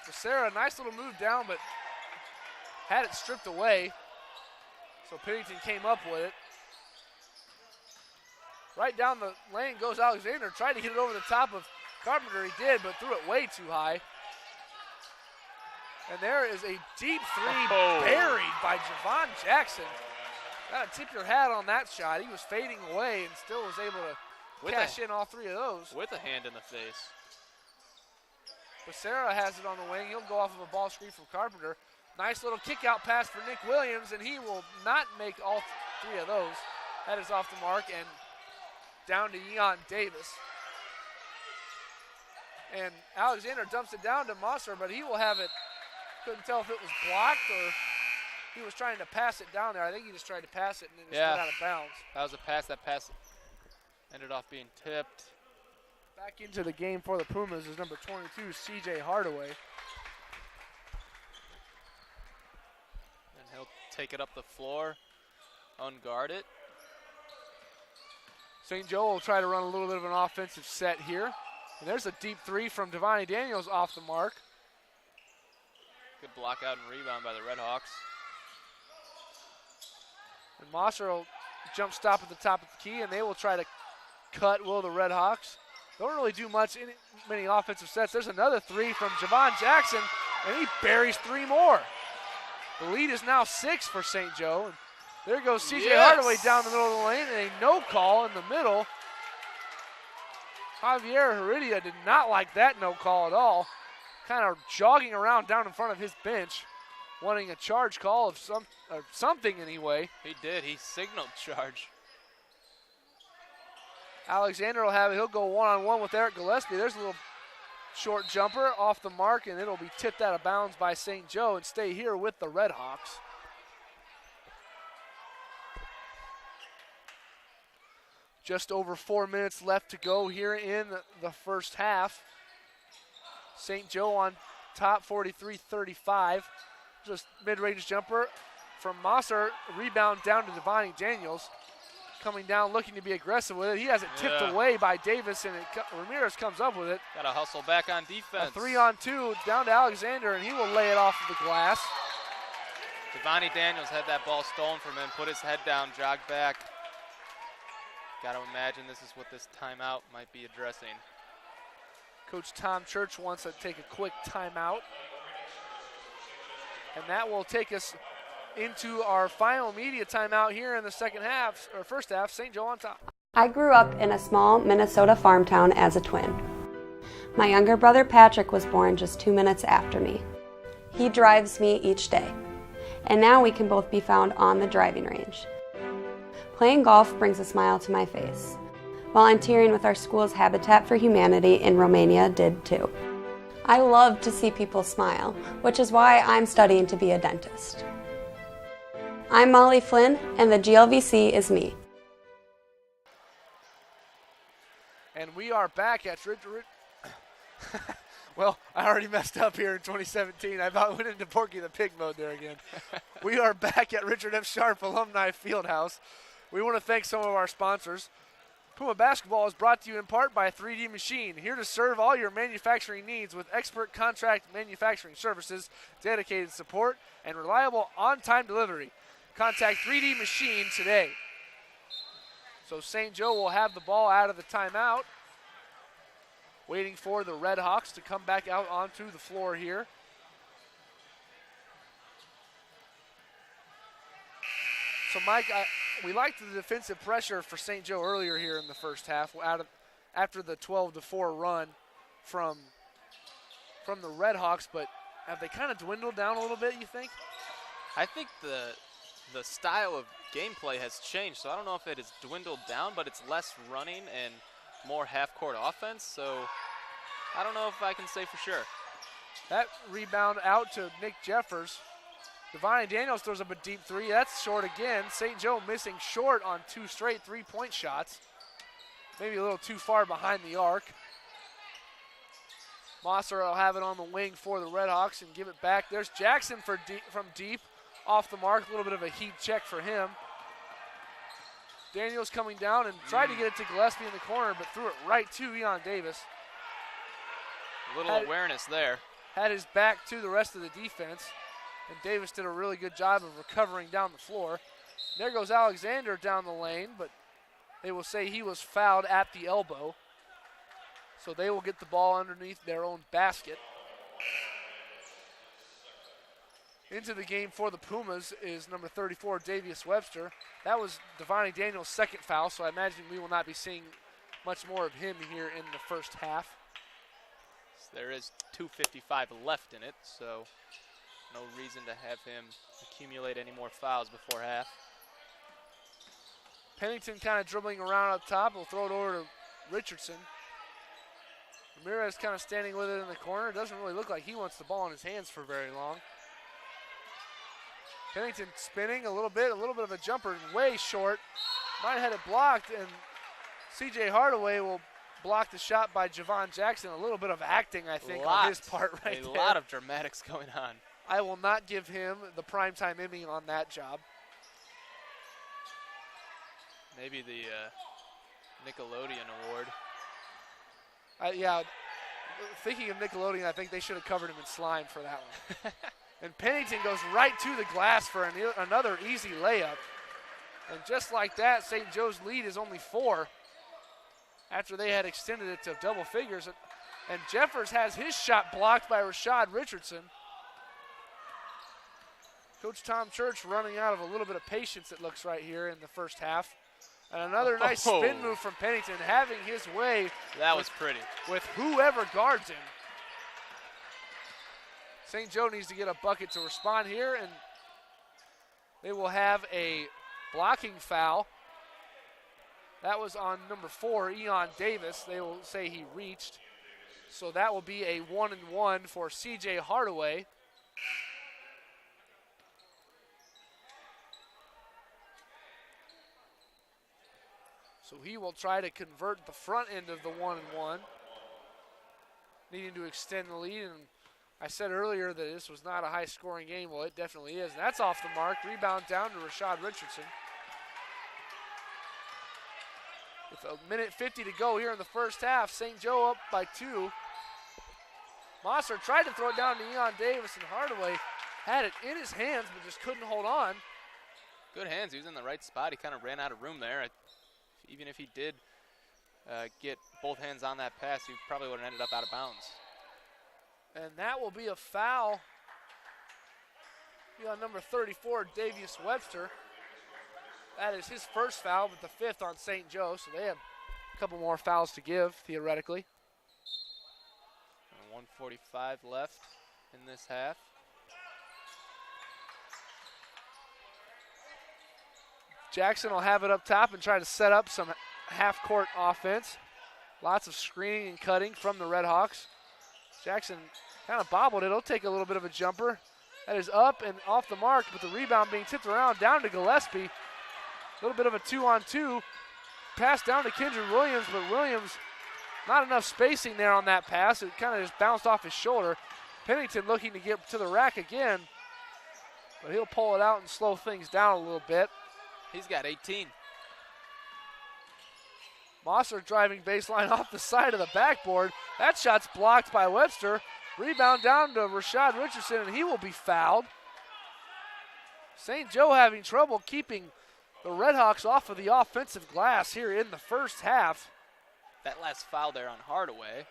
Becerra, nice little move down, but had it stripped away. So Pennington came up with it. Right down the lane goes Alexander, tried to hit it over the top of Carpenter. He did, but threw it way too high. And there is a deep three buried by Javon Jackson. Gotta tip your hat on that shot. He was fading away and still was able to cash in all 3 of those. With a hand in the face. Becerra has it on the wing. He'll go off of a ball screen from Carpenter. Nice little kick out pass for Nick Williams, and he will not make all 3 of those. That is off the mark and down to Eon Davis. And Alexander dumps it down to Mosser, but he will have it. Couldn't tell if it was blocked or he was trying to pass it down there. I think he just tried to pass it and then it got out of bounds. That was a pass. That pass ended off being tipped. Back into the game for the Pumas is number 22, C.J. Hardaway. And he'll take it up the floor, unguard it. St. Joe will try to run a little bit of an offensive set here. And there's a deep 3 from Devontae Daniels off the mark. Good block out and rebound by the Red Hawks. And Mosser will jump stop at the top of the key, and they will try to cut the Red Hawks. Don't really do many offensive sets. There's another 3 from Javon Jackson, and he buries 3 more. The lead is now 6 for St. Joe. And there goes C.J. Hardaway down the middle of the lane, and a no call in the middle. Javier Heredia did not like that no call at all. Kind of jogging around down in front of his bench, wanting a charge call of something anyway. He did. He signaled charge. Alexander will have it. He'll go one-on-one with Eric Gillespie. There's a little short jumper off the mark, and it'll be tipped out of bounds by St. Joe and stay here with the Red Hawks. Just over 4 minutes left to go here in the first half. St. Joe on top, 43-35. Just mid-range jumper from Mosser. Rebound down to Devontae Daniels. Coming down, looking to be aggressive with it. He has it tipped away by Davis, and Ramirez comes up with it. Got to hustle back on defense. A 3-on-2 down to Alexander, and he will lay it off of the glass. Devontae Daniels had that ball stolen from him, put his head down, jogged back. Got to imagine this is what this timeout might be addressing. Coach Tom Church wants to take a quick timeout. And that will take us into our final media timeout here in the first half. St. Joe on top. I grew up in a small Minnesota farm town as a twin. My younger brother Patrick was born just 2 minutes after me. He drives me each day. And now we can both be found on the driving range. Playing golf brings a smile to my face. Volunteering with our school's Habitat for Humanity in Romania did too. I love to see people smile, which is why I'm studying to be a dentist. I'm Molly Flynn, and the GLVC is me. And we are back at Well, I already messed up here in 2017. I about went into Porky the Pig mode there again. We are back at Richard F. Sharp Alumni Fieldhouse. We want to thank some of our sponsors. Puma Basketball is brought to you in part by 3D Machine, here to serve all your manufacturing needs with expert contract manufacturing services, dedicated support, and reliable on-time delivery. Contact 3D Machine today. So St. Joe will have the ball out of the timeout, waiting for the Red Hawks to come back out onto the floor here. So, Mike, we liked the defensive pressure for St. Joe earlier here in the first half after the 12-4 run from the Red Hawks, but have they kind of dwindled down a little bit, you think? I think the style of gameplay has changed, so I don't know if it has dwindled down, but it's less running and more half-court offense, so I don't know if I can say for sure. That rebound out to Nick Jeffers. Devontae Daniels throws up a deep three. That's short again. St. Joe missing short on 2 straight three-point shots. Maybe a little too far behind the arc. Mosser will have it on the wing for the Red Hawks and give it back. There's Jackson from deep, off the mark. A little bit of a heat check for him. Daniels coming down and tried to get it to Gillespie in the corner, but threw it right to Eon Davis. A little awareness there. Had his back to the rest of the defense, and Davis did a really good job of recovering down the floor. There goes Alexander down the lane, but they will say he was fouled at the elbow. So they will get the ball underneath their own basket. Into the game for the Pumas is number 34, Davius Webster. That was Devontae Daniels' second foul, so I imagine we will not be seeing much more of him here in the first half. So there is 2:55 left in it, so no reason to have him accumulate any more fouls before half. Pennington kind of dribbling around up top. We'll throw it over to Richardson. Ramirez kind of standing with it in the corner. It doesn't really look like he wants the ball in his hands for very long. Pennington spinning a little bit of a jumper, way short. Might have had it blocked, and C.J. Hardaway will block the shot by Javon Jackson. A little bit of acting, I think, on his part right there. A lot of dramatics going on. I will not give him the primetime Emmy on that job. Maybe the Nickelodeon award. Yeah, thinking of Nickelodeon, I think they should have covered him in slime for that one. And Pennington goes right to the glass for another easy layup. And just like that, St. Joe's lead is only 4 after they had extended it to double figures. And Jeffers has his shot blocked by Rashad Richardson. Coach Tom Church running out of a little bit of patience, it looks right here in the first half. And another nice spin move from Pennington, having his way. That was pretty. With whoever guards him. St. Joe needs to get a bucket to respond here, and they will have a blocking foul. That was on number 4, Eon Davis. They will say he reached. So that will be a 1-and-1 for C.J. Hardaway. So he will try to convert the front end of the 1-and-1. Needing to extend the lead, and I said earlier that this was not a high-scoring game. Well, it definitely is. And that's off the mark. Rebound down to Rashad Richardson. With a minute 50 to go here in the first half, St. Joe up by 2. Mosser tried to throw it down to Eon Davis, and Hardaway had it in his hands but just couldn't hold on. Good hands. He was in the right spot. He kind of ran out of room there. Even if he did get both hands on that pass, he probably would have ended up out of bounds. And that will be a foul. On number 34, Davius Webster. That is his first foul, but the 5th on St. Joe, so they have a couple more fouls to give, theoretically. And 1:45 left in this half. Jackson will have it up top and try to set up some half-court offense. Lots of screening and cutting from the Red Hawks. Jackson kind of bobbled it. He'll take a little bit of a jumper. That is up and off the mark, but the rebound being tipped around down to Gillespie. A little bit of a 2-on-2. Pass down to Kendrick Williams, but Williams, not enough spacing there on that pass. It kind of just bounced off his shoulder. Pennington looking to get to the rack again, but he'll pull it out and slow things down a little bit. He's got 18. Mosser driving baseline off the side of the backboard. That shot's blocked by Webster. Rebound down to Rashad Richardson, and he will be fouled. St. Joe having trouble keeping the Redhawks off of the offensive glass here in the first half. That last foul there on Hardaway.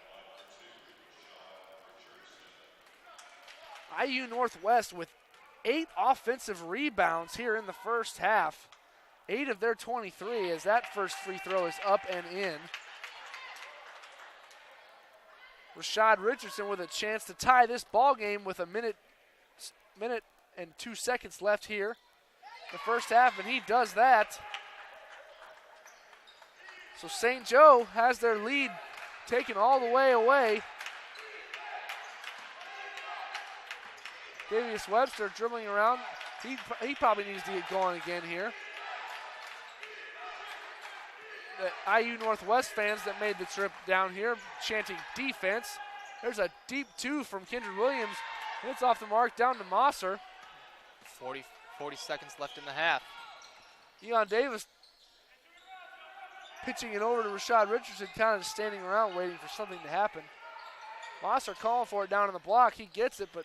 IU Northwest with 8 offensive rebounds here in the first half. 8 of their 23 as that first free throw is up and in. Rashad Richardson with a chance to tie this ball game with a minute and 2 seconds left here in the first half, and he does that. So St. Joe has their lead taken all the way away. Davius Webster dribbling around. He probably needs to get going again here. The IU Northwest fans that made the trip down here chanting defense. There's a deep 2 from Kendra Williams. It's off the mark down to Mosser. 40 seconds left in the half. Eon Davis pitching it over to Rashad Richardson, kind of standing around waiting for something to happen. Mosser calling for it down on the block. He gets it, but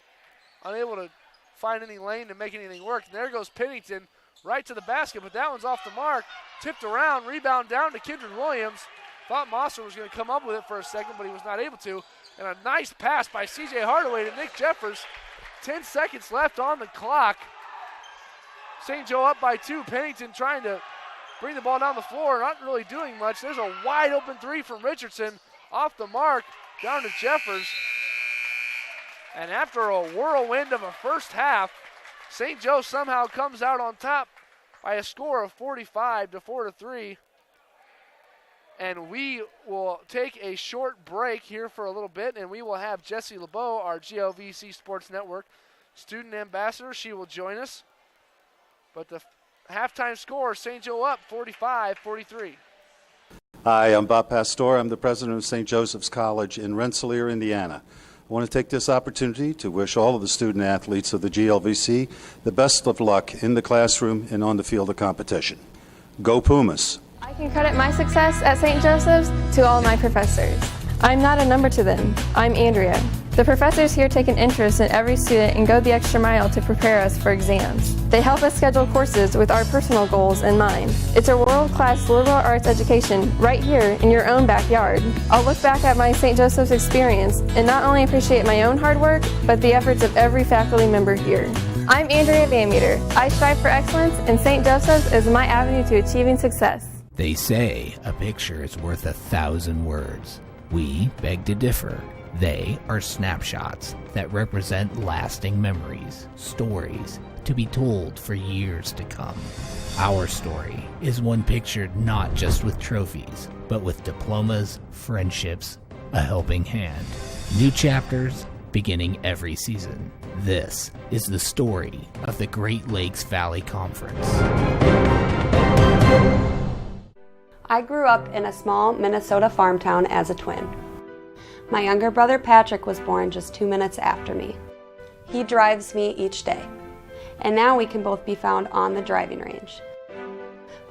unable to find any lane to make anything work. And there goes Pennington right to the basket, but that one's off the mark. Tipped around, rebound down to Kendra Williams. Thought Mosser was going to come up with it for a second, but he was not able to. And a nice pass by C.J. Hardaway to Nick Jeffers. 10 seconds left on the clock. St. Joe up by 2. Pennington trying to bring the ball down the floor, not really doing much. There's a wide open 3 from Richardson. Off the mark, down to Jeffers. And after a whirlwind of a first half, St. Joe somehow comes out on top by a score of 45-4-3. And we will take a short break here for a little bit, and we will have Jessie LeBeau, our GLVC Sports Network student ambassador. She will join us. But the halftime score, St. Joe up 45-43. Hi, I'm Bob Pastor. I'm the president of St. Joseph's College in Rensselaer, Indiana. I want to take this opportunity to wish all of the student athletes of the GLVC the best of luck in the classroom and on the field of competition. Go Pumas! I can credit my success at St. Joseph's to all of my professors. I'm not a number to them. I'm Andrea. The professors here take an interest in every student and go the extra mile to prepare us for exams. They help us schedule courses with our personal goals in mind. It's a world-class liberal arts education right here in your own backyard. I'll look back at my St. Joseph's experience and not only appreciate my own hard work, but the efforts of every faculty member here. I'm Andrea Van Meter. I strive for excellence, and St. Joseph's is my avenue to achieving success. They say a picture is worth 1,000 words. We beg to differ. They are snapshots that represent lasting memories, stories to be told for years to come. Our story is one pictured not just with trophies, but with diplomas, friendships, a helping hand. New chapters beginning every season. This is the story of the Great Lakes Valley Conference. I grew up in a small Minnesota farm town as a twin. My younger brother Patrick was born just 2 minutes after me. He drives me each day, and now we can both be found on the driving range.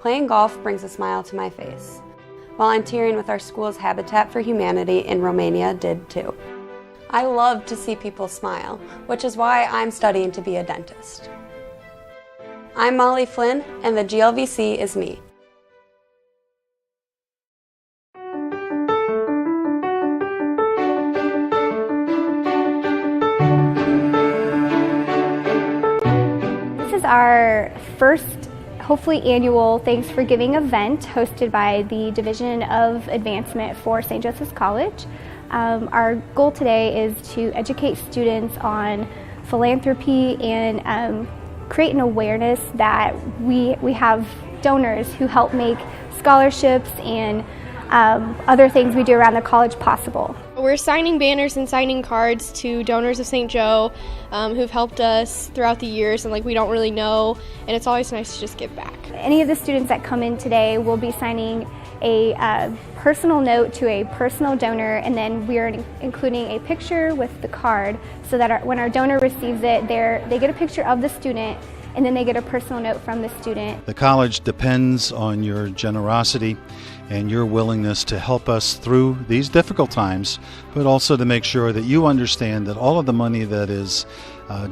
Playing golf brings a smile to my face. Volunteering with our school's Habitat for Humanity in Romania did too. I love to see people smile, which is why I'm studying to be a dentist. I'm Molly Flynn, and the GLVC is me. Our first, hopefully annual Thanks for Giving event hosted by the Division of Advancement for St. Joseph's College. Our goal today is to educate students on philanthropy and create an awareness that we have donors who help make scholarships and other things we do around the college possible. We're signing banners and signing cards to donors of St. Joe who've helped us throughout the years, and we don't really know, and it's always nice to just give back. Any of the students that come in today will be signing a personal note to a personal donor, and then we're including a picture with the card so that when our donor receives it, they get a picture of the student, and then they get a personal note from the student. The college depends on your generosity and your willingness to help us through these difficult times, but also to make sure that you understand that all of the money that is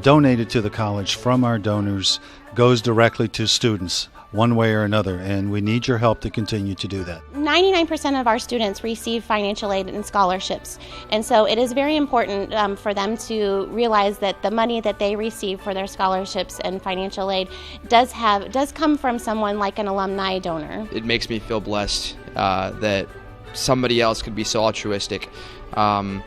donated to the college from our donors goes directly to students one way or another, and we need your help to continue to do that. 99% of our students receive financial aid and scholarships, and so it is very important for them to realize that the money that they receive for their scholarships and financial aid does come from someone like an alumni donor. It makes me feel blessed that somebody else could be so altruistic and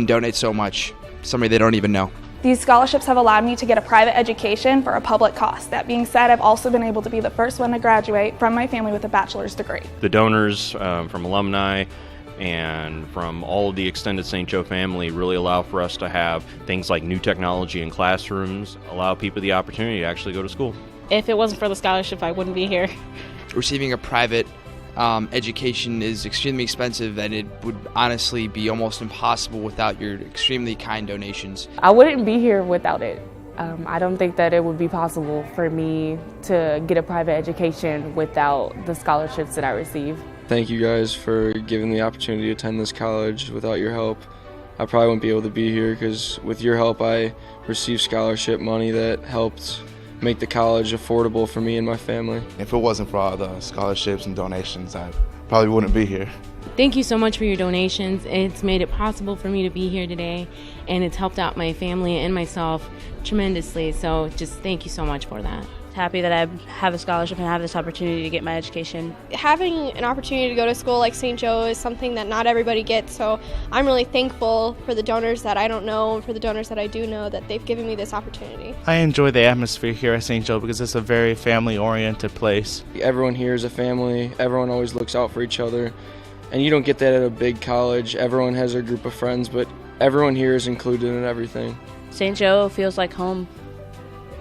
donate so much, somebody they don't even know. These scholarships have allowed me to get a private education for a public cost. That being said, I've also been able to be the first one to graduate from my family with a bachelor's degree. The donors from alumni and from all of the extended St. Joe family really allow for us to have things like new technology in classrooms, allow people the opportunity to actually go to school. If it wasn't for the scholarship, I wouldn't be here. Receiving a private education is extremely expensive, and it would honestly be almost impossible without your extremely kind donations. I wouldn't be here without it. I don't think that it would be possible for me to get a private education without the scholarships that I receive. Thank you guys for giving me the opportunity to attend this college. Without your help, I probably wouldn't be able to be here, because with your help I received scholarship money that helped make the college affordable for me and my family. If it wasn't for all the scholarships and donations, I probably wouldn't be here. Thank you so much for your donations. It's made it possible for me to be here today, and it's helped out my family and myself tremendously, so just thank you so much for that. Happy that I have a scholarship and have this opportunity to get my education. Having an opportunity to go to school like St. Joe is something that not everybody gets, so I'm really thankful for the donors that I don't know and for the donors that I do know that they've given me this opportunity. I enjoy the atmosphere here at St. Joe because it's a very family-oriented place. Everyone here is a family. Everyone always looks out for each other, and you don't get that at a big college. Everyone has their group of friends, but everyone here is included in everything. St. Joe feels like home.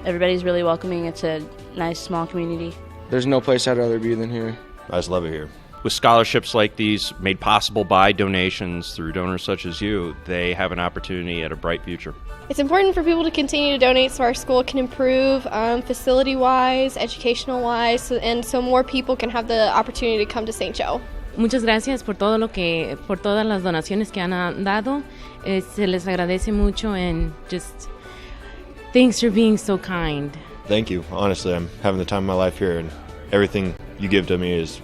Everybody's really welcoming. It's a nice, small community. There's no place I'd rather be than here. I just love it here. With scholarships like these made possible by donations through donors such as you, they have an opportunity at a bright future. It's important for people to continue to donate so our school can improve facility-wise, educational-wise, and so more people can have the opportunity to come to St. Joe. Muchas gracias por todas las donaciones que han dado. Se les agradece mucho, and just thanks for being so kind. Thank you. Honestly, I'm having the time of my life here, and everything you give to me is,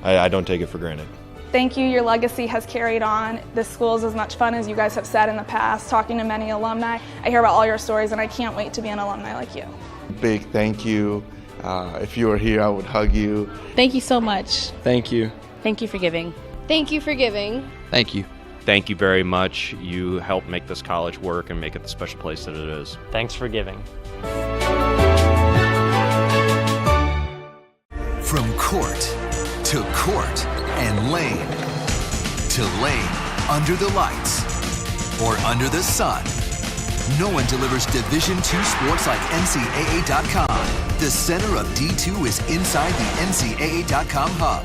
I don't take it for granted. Thank you. Your legacy has carried on. This school is as much fun as you guys have said in the past. Talking to many alumni, I hear about all your stories, and I can't wait to be an alumni like you. Big thank you. If you were here, I would hug you. Thank you so much. Thank you. Thank you for giving. Thank you for giving. Thank you. Thank you very much. You helped make this college work and make it the special place that it is. Thanks for giving. From court to court and lane to lane, under the lights or under the sun, no one delivers Division II sports like NCAA.com. The center of D2 is inside the NCAA.com hub,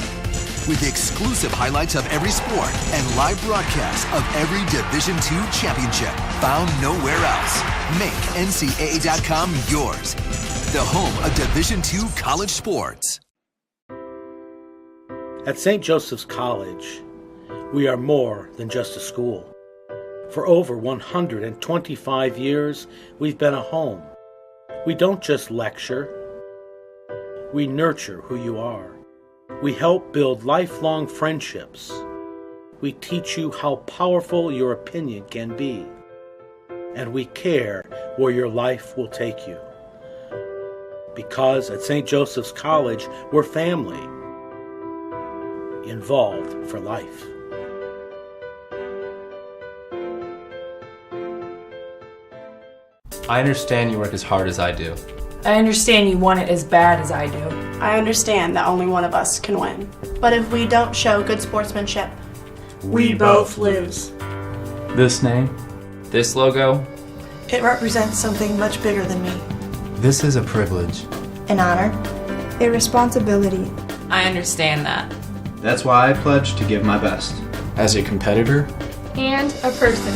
with exclusive highlights of every sport and live broadcasts of every Division II championship found nowhere else. Make NCAA.com yours, the home of Division II college sports. At St. Joseph's College, we are more than just a school. For over 125 years, we've been a home. We don't just lecture, we nurture who you are. We help build lifelong friendships. We teach you how powerful your opinion can be. And we care where your life will take you. Because at St. Joseph's College, we're family. Involved for life. I understand you work as hard as I do. I understand you want it as bad as I do. I understand that only one of us can win. But if we don't show good sportsmanship, we both lose. This name, this logo, it represents something much bigger than me. This is a privilege. An honor. A responsibility. I understand that. That's why I pledge to give my best. As a competitor and a person.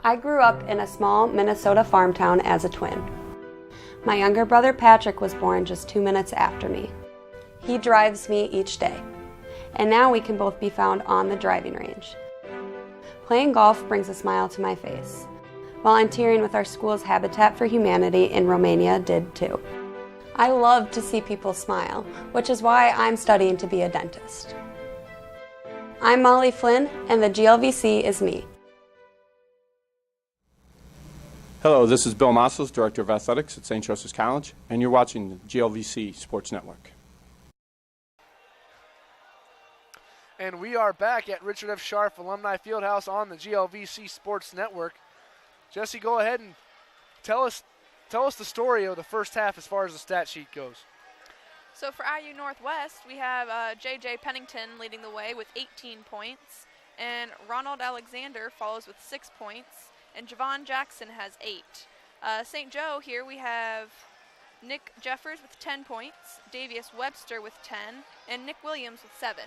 I grew up in a small Minnesota farm town as a twin. My younger brother Patrick was born just 2 minutes after me. He drives me each day, and now we can both be found on the driving range. Playing golf brings a smile to my face. Volunteering with our school's Habitat for Humanity in Romania did too. I love to see people smile, which is why I'm studying to be a dentist. I'm Molly Flynn, and the GLVC is me. Hello, this is Bill Mossels, Director of Athletics at St. Joseph's College, and you're watching the GLVC Sports Network. And we are back at Richard F. Scharf Alumni Fieldhouse on the GLVC Sports Network. Jesse, go ahead and tell us the story of the first half as far as the stat sheet goes. So for IU Northwest, we have J.J. Pennington leading the way with 18 points, and Ronald Alexander follows with 6 points, and Javon Jackson has 8. St. Joe here we have Nick Jeffers with 10 points, Davius Webster with 10, and Nick Williams with 7.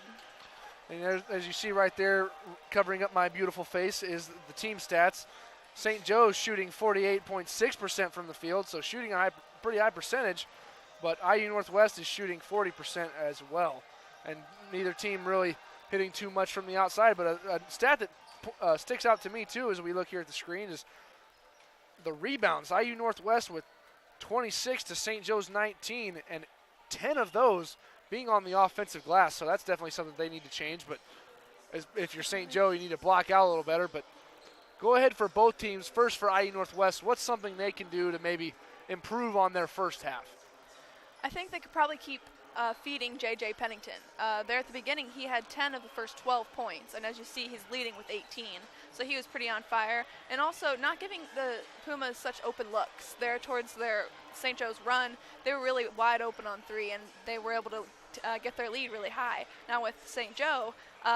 And as you see right there, covering up my beautiful face, is the team stats. St. Joe's shooting 48.6% from the field, so shooting a pretty high percentage, but IU Northwest is shooting 40% as well. And neither team really hitting too much from the outside, but a stat that sticks out to me too as we look here at the screen is the rebounds. IU Northwest with 26 to St. Joe's 19, and 10 of those being on the offensive glass, so that's definitely something they need to change. But if you're St. Joe, you need to block out a little better. But go ahead for both teams. First for IU Northwest, what's something they can do to maybe improve on their first half? I think they could probably keep feeding J.J. Pennington. There at the beginning, he had 10 of the first 12 points, and as you see, he's leading with 18. So he was pretty on fire. And also not giving the Pumas such open looks. There towards their St. Joe's run, they were really wide open on three, and they were able to get their lead really high. Now with St. Joe,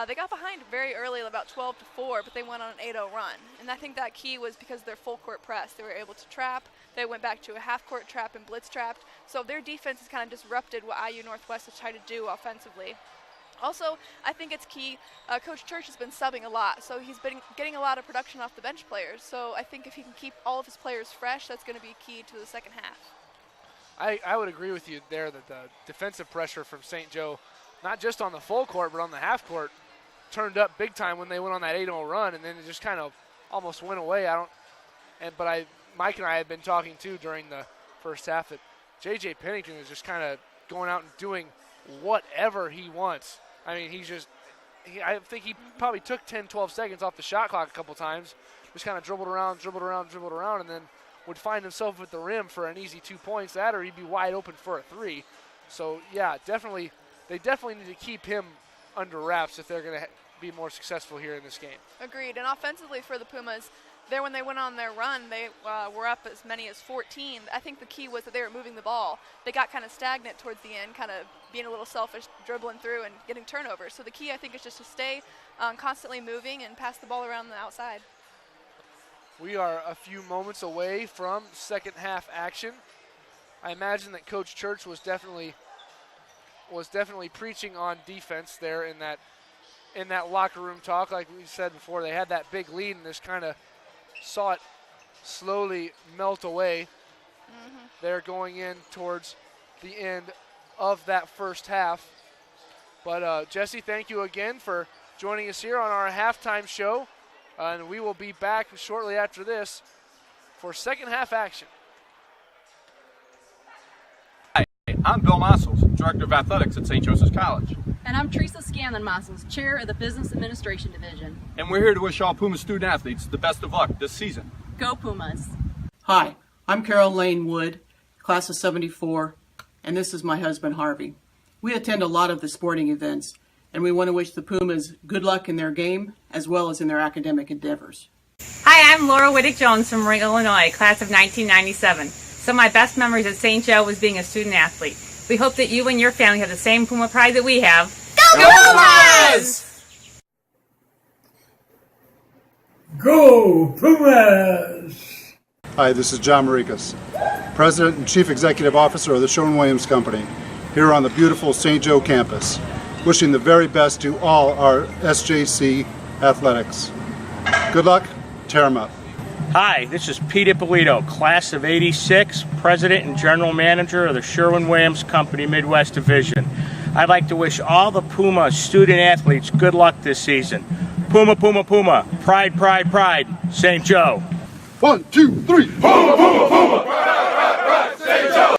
they got behind very early, about 12-4, but they went on an 8-0 run. And I think that key was because of their full court press. They were able to trap. They went back to a half court trap and blitz trapped. So their defense has kind of disrupted what IU Northwest has tried to do offensively. Also, I think it's key. Coach Church has been subbing a lot, so he's been getting a lot of production off the bench players. So I think if he can keep all of his players fresh, that's going to be key to the second half. I would agree with you there that the defensive pressure from St. Joe, not just on the full court but on the half court, turned up big time when they went on that 8-0 run, and then it just kind of almost went away. Mike and I had been talking too during the first half that J.J. Pennington is just kind of going out and doing whatever he wants. I mean, I think he probably took 10, 12 seconds off the shot clock a couple times, just kind of dribbled around, and then would find himself at the rim for an easy 2 points, that or he'd be wide open for a 3. So, yeah, they definitely need to keep him under wraps if they're going to be more successful here in this game. Agreed. And offensively for the Pumas, there when they went on their run, they were up as many as 14. I think the key was that they were moving the ball. They got kind of stagnant towards the end, kind of being a little selfish, dribbling through and getting turnovers. So the key, I think, is just to stay constantly moving and pass the ball around the outside. We are a few moments away from second half action. I imagine that Coach Church was definitely preaching on defense there in that locker room talk. Like we said before, they had that big lead and just kind of saw it slowly melt away. They're going in towards the end of that first half. But Jesse, thank you again for joining us here on our halftime show. And we will be back shortly after this for second half action. Hi, I'm Bill Mossels, Director of Athletics at St. Joseph's College. And I'm Teresa Scanlon Mossels, Chair of the Business Administration Division. And we're here to wish all Puma student athletes the best of luck this season. Go Pumas! Hi, I'm Carol Lane Wood, class of 74, and this is my husband Harvey. We attend a lot of the sporting events, and we want to wish the Pumas good luck in their game as well as in their academic endeavors. Hi, I'm Laura Whittick-Jones from Ring, Illinois, class of 1997. Some of my best memories at St. Joe was being a student athlete. We hope that you and your family have the same Puma pride that we have. Go Pumas! Go Pumas! Hi, this is John Marikas, President and Chief Executive Officer of the Sherwin-Williams Company, here on the beautiful St. Joe campus, wishing the very best to all our SJC athletics. Good luck, tear 'em up. Hi, this is Pete Ippolito, class of 86, President and General Manager of the Sherwin-Williams Company Midwest Division. I'd like to wish all the Puma student athletes good luck this season. Puma, Puma, Puma. Pride, pride, pride. St. Joe. 1, 2, 3. Puma, Puma, Puma. Pride, pride, pride. St. Joe.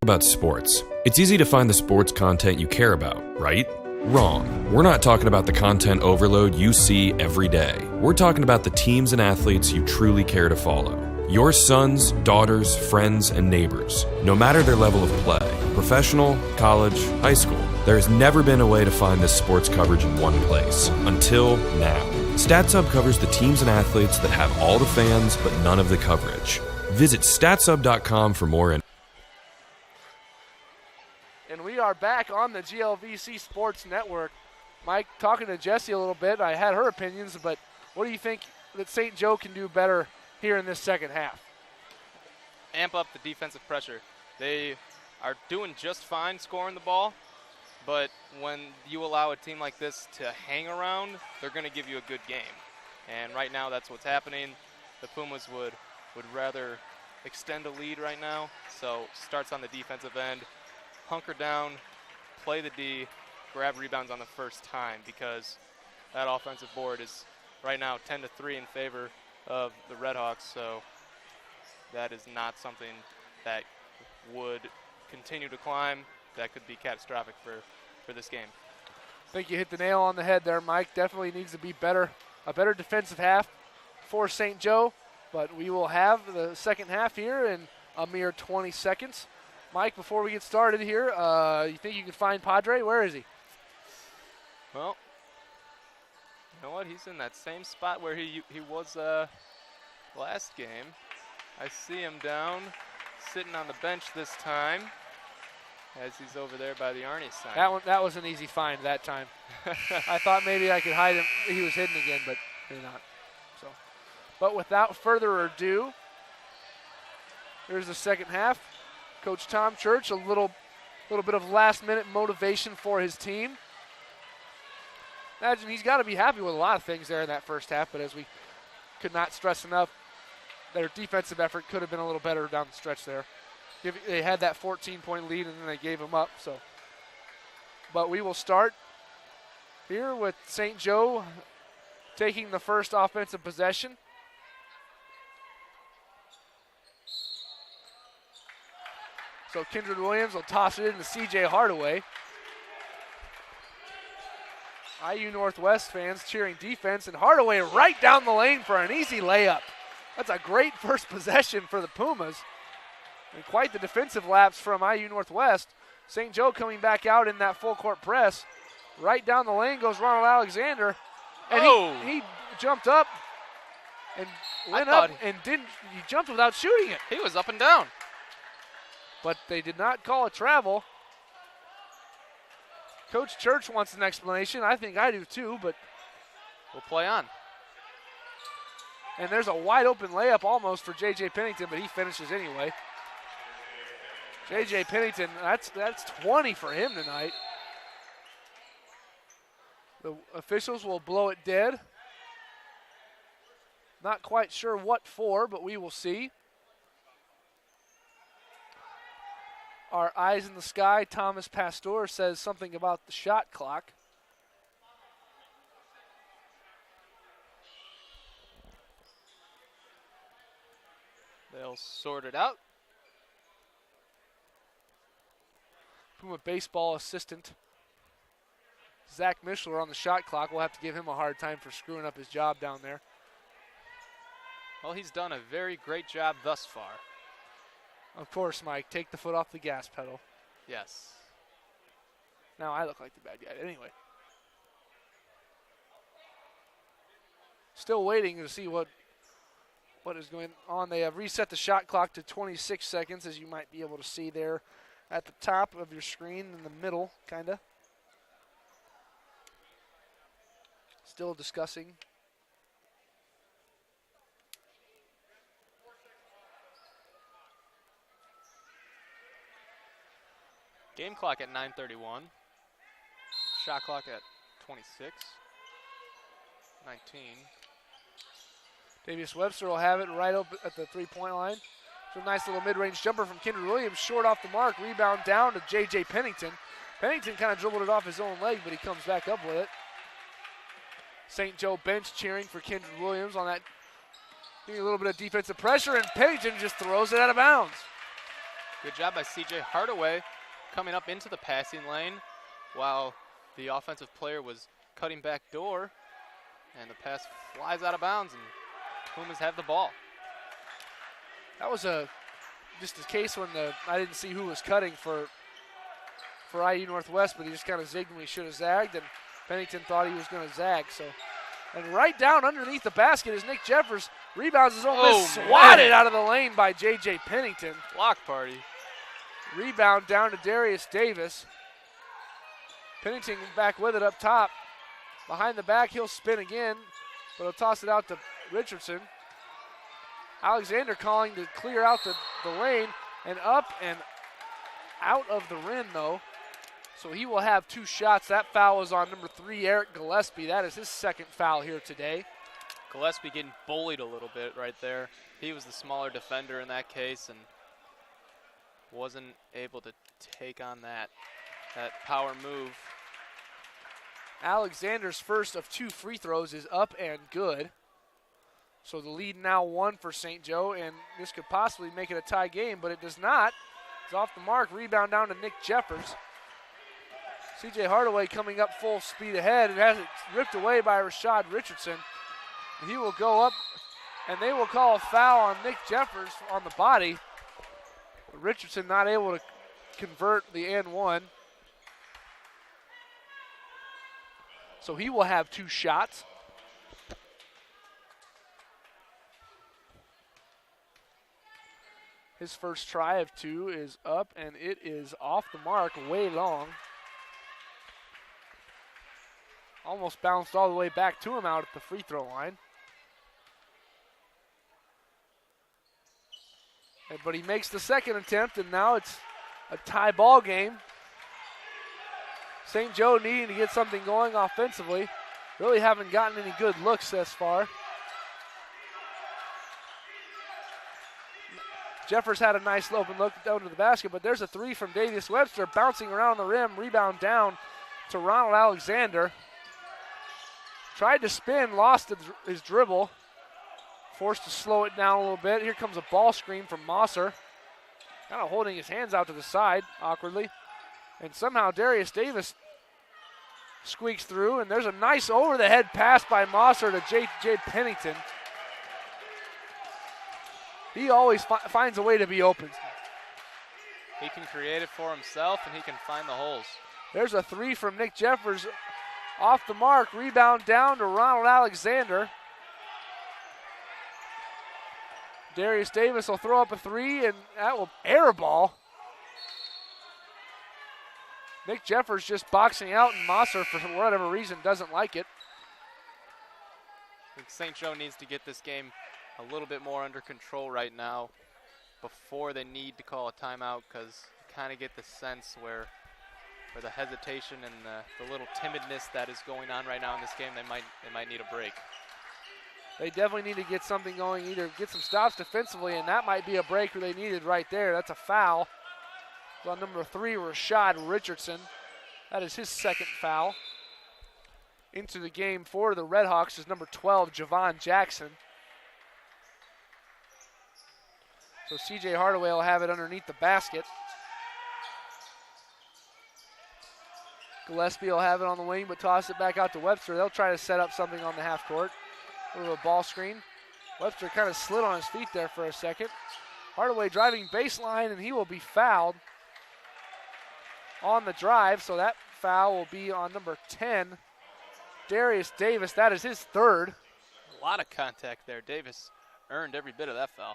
About sports. It's easy to find the sports content you care about, right? Wrong. We're not talking about the content overload you see every day. We're talking about the teams and athletes you truly care to follow. Your sons, daughters, friends, and neighbors, no matter their level of play, professional, college, high school, there's never been a way to find this sports coverage in one place, until now. StatSub covers the teams and athletes that have all the fans but none of the coverage. Visit statsub.com for more info. And we are back on the GLVC Sports Network. Mike, talking to Jesse a little bit, I had her opinions, but what do you think that St. Joe can do better here in this second half? Amp up the defensive pressure. They are doing just fine scoring the ball, but when you allow a team like this to hang around, they're going to give you a good game. And right now that's what's happening. The Pumas would rather extend a lead right now, so starts on the defensive end. Hunker down, play the D, grab rebounds on the first time, because that offensive board is right now 10-3 in favor of the Redhawks, so that is not something that would continue to climb. That could be catastrophic for this game. I think you hit the nail on the head there, Mike. Definitely needs to be a better defensive half for St. Joe, but we will have the second half here in a mere 20 seconds. Mike, before we get started here, you think you can find Padre? Where is he? Well, you know what? He's in that same spot where he was last game. I see him down, sitting on the bench this time, as he's over there by the Arnie sign. That was an easy find that time. I thought maybe I could hide him. He was hidden again, but maybe not. So, but without further ado, here's the second half. Coach Tom Church, a little bit of last-minute motivation for his team. Imagine he's got to be happy with a lot of things there in that first half, but as we could not stress enough, their defensive effort could have been a little better down the stretch there. They had that 14-point lead, and then they gave them up. So, but we will start here with St. Joe taking the first offensive possession. So Kindred Williams will toss it into C.J. Hardaway. IU Northwest fans cheering defense, and Hardaway right down the lane for an easy layup. That's a great first possession for the Pumas. And quite the defensive lapse from IU Northwest. St. Joe coming back out in that full court press. Right down the lane goes Ronald Alexander. And he jumped up and went up and he jumped without shooting it. He was up and down. But they did not call a travel. Coach Church wants an explanation. I think I do too, but we'll play on. And there's a wide open layup almost for J.J. Pennington, but he finishes anyway. J.J. Pennington, that's 20 for him tonight. The officials will blow it dead. Not quite sure what for, but we will see. Our eyes in the sky, Thomas Pastor, says something about the shot clock. They'll sort it out. Puma baseball assistant Zach Mishler on the shot clock. We'll have to give him a hard time for screwing up his job down there. Well, he's done a very great job thus far. Of course, Mike. Take the foot off the gas pedal. Yes. Now I look like the bad guy. Anyway. Still waiting to see what is going on. They have reset the shot clock to 26 seconds, as you might be able to see there at the top of your screen, in the middle, kind of. Still discussing. Game clock at 9:31. Shot clock at 26. 19. Davius Webster will have it right up at the three-point line. So a nice little mid-range jumper from Kendra Williams, short off the mark, rebound down to J.J. Pennington. Pennington kind of dribbled it off his own leg, but he comes back up with it. St. Joe bench cheering for Kendra Williams on that. Getting a little bit of defensive pressure, and Pennington just throws it out of bounds. Good job by C.J. Hardaway coming up into the passing lane while the offensive player was cutting back door, and the pass flies out of bounds, and Pumas have the ball. That was just a case when I didn't see who was cutting for IU Northwest, but he just kind of zigged when he should have zagged, and Pennington thought he was going to zag. So, and right down underneath the basket is Nick Jeffers. Rebounds his own miss, swatted out of the lane by J.J. Pennington. Block party. Rebound down to Darius Davis. Pennington back with it up top. Behind the back, he'll spin again, but he'll toss it out to Richardson. Alexander calling to clear out the lane, and up and out of the rim, though. So he will have 2 shots. That foul is on number 3, Eric Gillespie. That is his second foul here today. Gillespie getting bullied a little bit right there. He was the smaller defender in that case and wasn't able to take on that power move. Alexander's first of 2 free throws is up and good. So the lead now 1 for St. Joe, and this could possibly make it a tie game, but it does not. It's off the mark. Rebound down to Nick Jeffers. C.J. Hardaway coming up full speed ahead and has it ripped away by Rashad Richardson. He will go up, and they will call a foul on Nick Jeffers on the body. Richardson not able to convert the N1. So he will have 2 shots. His first try of 2 is up, and it is off the mark, way long. Almost bounced all the way back to him out at the free throw line. But he makes the second attempt, and now it's a tie ball game. St. Joe needing to get something going offensively. Really haven't gotten any good looks thus far. Jeffers had a nice open look down to the basket, but there's a 3 from Davius Webster bouncing around the rim. Rebound down to Ronald Alexander. Tried to spin, lost his dribble. Forced to slow it down a little bit. Here comes a ball screen from Mosser. Kind of holding his hands out to the side awkwardly. And somehow Darius Davis squeaks through, and there's a nice over-the-head pass by Mosser to J.J. Pennington. He always finds a way to be open. He can create it for himself, and he can find the holes. There's a 3 from Nick Jeffers off the mark. Rebound down to Ronald Alexander. Darius Davis will throw up a 3, and that will air ball. Nick Jeffers just boxing out, and Mosser, for whatever reason, doesn't like it. I think St. Joe needs to get this game a little bit more under control right now before they need to call a timeout, because you kind of get the sense where the hesitation and the little timidness that is going on right now in this game, they might need a break. They definitely need to get something going, either get some stops defensively, and that might be a break they needed right there. That's a foul. It's on number 3, Rashad Richardson. That is his second foul. Into the game for the Redhawks is number 12, Javon Jackson. So C.J. Hardaway will have it underneath the basket. Gillespie will have it on the wing, but toss it back out to Webster. They'll try to set up something on the half court. A little ball screen. Webster kind of slid on his feet there for a second. Hardaway driving baseline, and he will be fouled on the drive. So that foul will be on number 10, Darius Davis. That is his third. A lot of contact there. Davis earned every bit of that foul.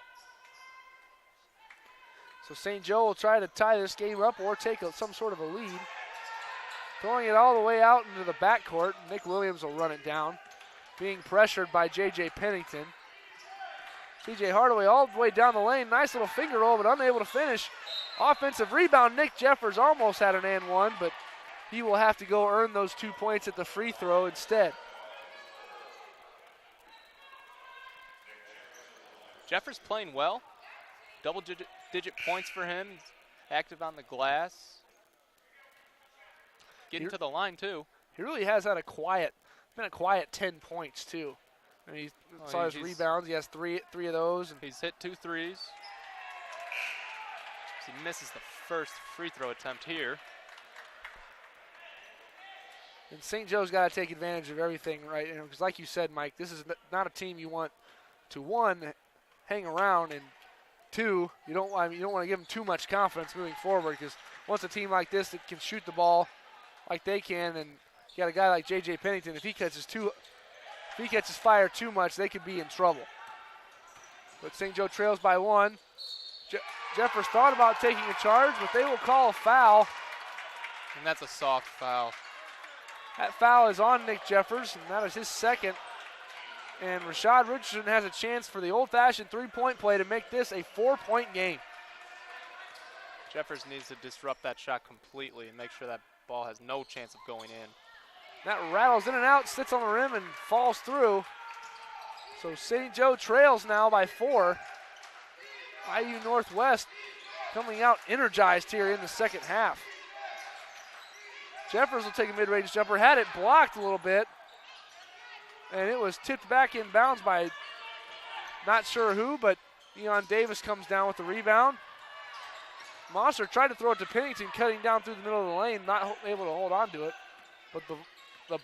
So St. Joe will try to tie this game up or take some sort of a lead. Throwing it all the way out into the backcourt. Nick Williams will run it down. Being pressured by J.J. Pennington. C.J. Hardaway all the way down the lane. Nice little finger roll, but unable to finish. Offensive rebound. Nick Jeffers almost had an and one, but he will have to go earn those 2 points at the free throw instead. Jeffers playing well. double-digit points for him. He's active on the glass. Getting to the line, too. He really has had a quiet 10 points, too. I mean, as far as rebounds, he has three of those. And he's hit 2 threes. He misses the first free throw attempt here. And St. Joe's got to take advantage of everything, right? Because like you said, Mike, this is not a team you want to, 1, hang around, and 2, you don't want to give them too much confidence moving forward, because once a team like this that can shoot the ball like they can, and you got a guy like J.J. Pennington, if he catches fire too much, they could be in trouble. But St. Joe trails by 1. Jeffers thought about taking a charge, but they will call a foul. And that's a soft foul. That foul is on Nick Jeffers, and that is his second. And Rashad Richardson has a chance for the old-fashioned three-point play to make this a 4-point game. Jeffers needs to disrupt that shot completely and make sure that ball has no chance of going in. That rattles in and out, sits on the rim, and falls through. So St. Joe trails now by 4. IU Northwest coming out energized here in the second half. Jeffers will take a mid-range jumper, had it blocked a little bit, and it was tipped back in bounds by not sure who, but Eon Davis comes down with the rebound. Mosser tried to throw it to Pennington, cutting down through the middle of the lane, not able to hold on to it, but the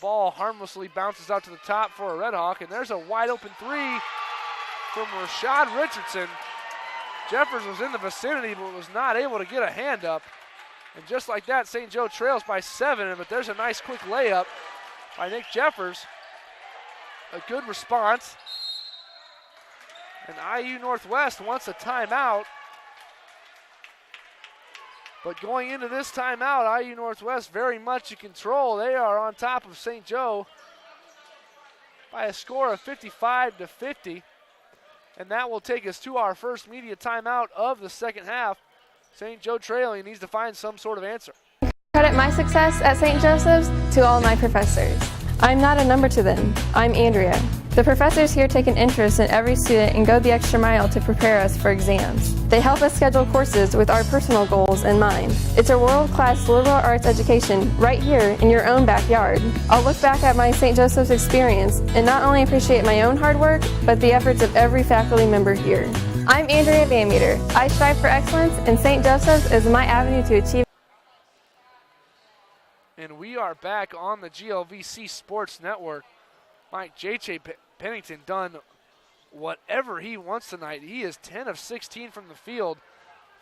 ball harmlessly bounces out to the top for a Red Hawk, and there's a wide open 3 from Rashad Richardson. Jeffers was in the vicinity, but was not able to get a hand up. And just like that, St. Joe trails by 7, but there's a nice quick layup by Nick Jeffers. A good response. And IU Northwest wants a timeout. But going into this timeout, IU Northwest very much in control. They are on top of St. Joe by a score of 55-50. And that will take us to our first media timeout of the second half. St. Joe trailing needs to find some sort of answer. Credit my success at St. Joseph's to all my professors. I'm not a number to them. I'm Andrea. The professors here take an interest in every student and go the extra mile to prepare us for exams. They help us schedule courses with our personal goals in mind. It's a world-class liberal arts education right here in your own backyard. I'll look back at my St. Joseph's experience and not only appreciate my own hard work, but the efforts of every faculty member here. I'm Andrea Van Meter. I strive for excellence, and St. Joseph's is my avenue to achieve. And we are back on the GLVC Sports Network. Mike, J.J. Pennington done whatever he wants tonight. He is 10 of 16 from the field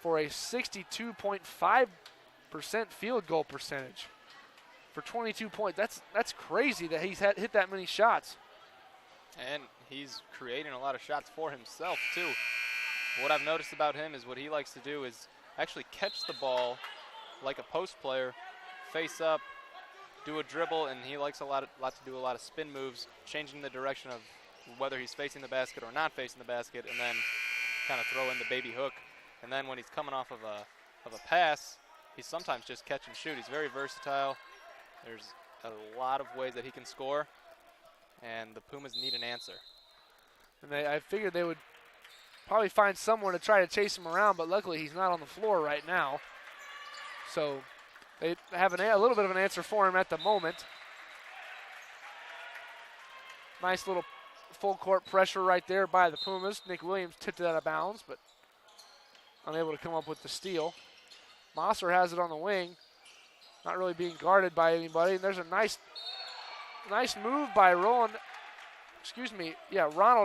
for a 62.5% field goal percentage for 22 points. That's crazy that he's hit that many shots. And he's creating a lot of shots for himself, too. What I've noticed about him is what he likes to do is actually catch the ball like a post player, face up, do a dribble, and he likes a lot to do a lot of spin moves, changing the direction of whether he's facing the basket or not facing the basket, and then kind of throw in the baby hook. And then when he's coming off of a pass, he's sometimes just catch and shoot. He's very versatile. There's a lot of ways that he can score, and the Pumas need an answer. And I figured they would probably find someone to try to chase him around, but luckily he's not on the floor right now. So they have a little bit of an answer for him at the moment. Nice little full court pressure right there by the Pumas. Nick Williams tipped it out of bounds, but unable to come up with the steal. Mosser has it on the wing, not really being guarded by anybody. And there's a nice move by Ronald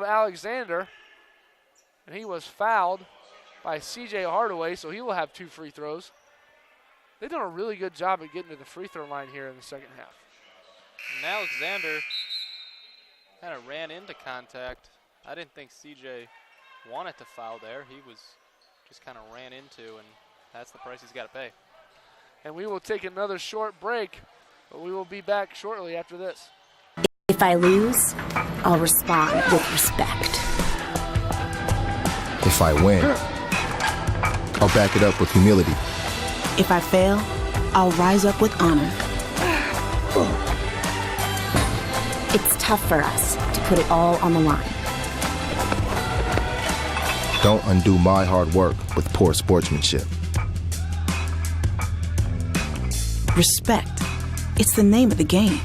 Alexander. And he was fouled by C.J. Hardaway, so he will have 2 free throws. They've done a really good job at getting to the free throw line here in the second half. And Alexander kind of ran into contact. I didn't think C.J. wanted to foul there. He was just kind of ran into, and that's the price he's got to pay. And we will take another short break, but we will be back shortly after this. If I lose, I'll respond with respect. If I win, I'll back it up with humility. If I fail, I'll rise up with honor. It's tough for us to put it all on the line. Don't undo my hard work with poor sportsmanship. Respect. It's the name of the game.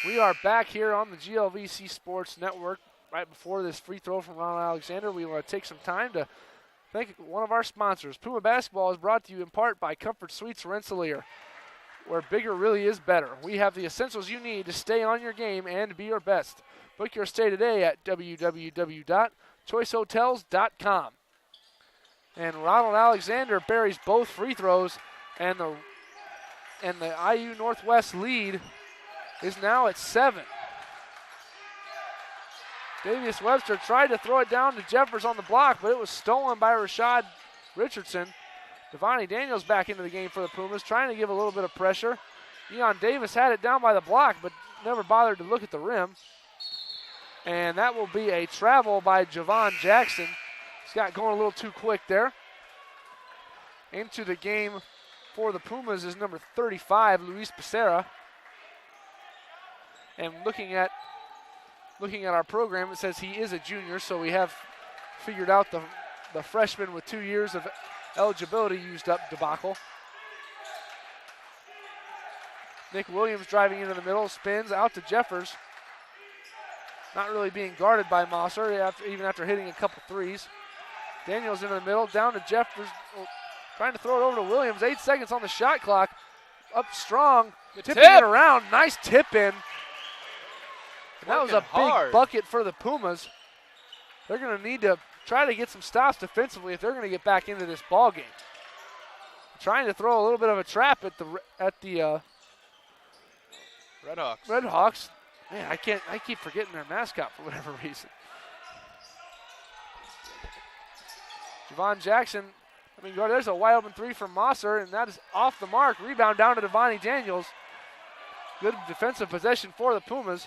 We are back here on the GLVC Sports Network. Right before this free throw from Ronald Alexander, we want to take some time to thank one of our sponsors. Puma Basketball is brought to you in part by Comfort Suites Rensselaer, where bigger really is better. We have the essentials you need to stay on your game and be your best. Book your stay today at www.choicehotels.com. And Ronald Alexander buries both free throws, and the IU Northwest lead is now at 7. Davius Webster tried to throw it down to Jeffers on the block, but it was stolen by Rashad Richardson. Devontae Daniels back into the game for the Pumas, trying to give a little bit of pressure. Eon Davis had it down by the block, but never bothered to look at the rim. And that will be a travel by Javon Jackson. He's got going a little too quick there. Into the game for the Pumas is number 35, Luis Becerra. And looking at our program, it says he is a junior, so we have figured out the freshman with 2 years of eligibility used up debacle. Nick Williams driving into the middle, spins out to Jeffers. Not really being guarded by Mosser, even after hitting a couple threes. Daniels into the middle, down to Jeffers, trying to throw it over to Williams. 8 seconds on the shot clock. Up strong, tipping it around. Nice tip in. And that was a big bucket for the Pumas. They're going to need to try to get some stops defensively if they're going to get back into this ball game. Trying to throw a little bit of a trap at the Redhawks. Man, I keep forgetting their mascot for whatever reason. Javon Jackson, there's a wide open three from Mosser, and that is off the mark. Rebound down to Devontae Daniels. Good defensive possession for the Pumas.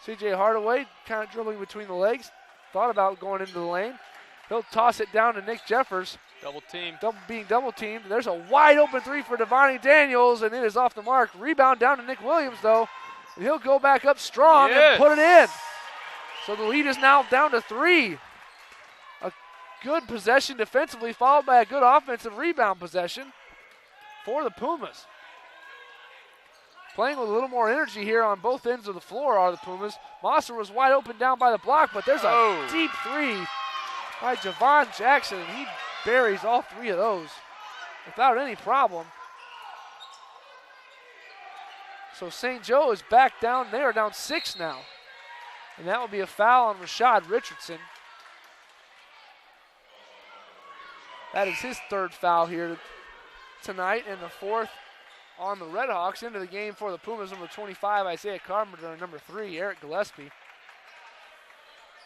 C.J. Hardaway kind of dribbling between the legs. Thought about going into the lane. He'll toss it down to Nick Jeffers. Being double teamed. There's a wide open three for Devontae Daniels, and it is off the mark. Rebound down to Nick Williams, though. And he'll go back up strong and put it in. So the lead is now down to 3. A good possession defensively, followed by a good offensive rebound possession for the Pumas. Playing with a little more energy here on both ends of the floor are the Pumas. Mosser was wide open down by the block, but there's a deep three by Javon Jackson, and he buries all 3 of those without any problem. So St. Joe is back down. They are down 6 now. And that will be a foul on Rashad Richardson. That is his 3rd foul here tonight, and the 4th on the Redhawks. Into the game for the Pumas, number 25, Isaiah Carpenter, and number 3, Eric Gillespie.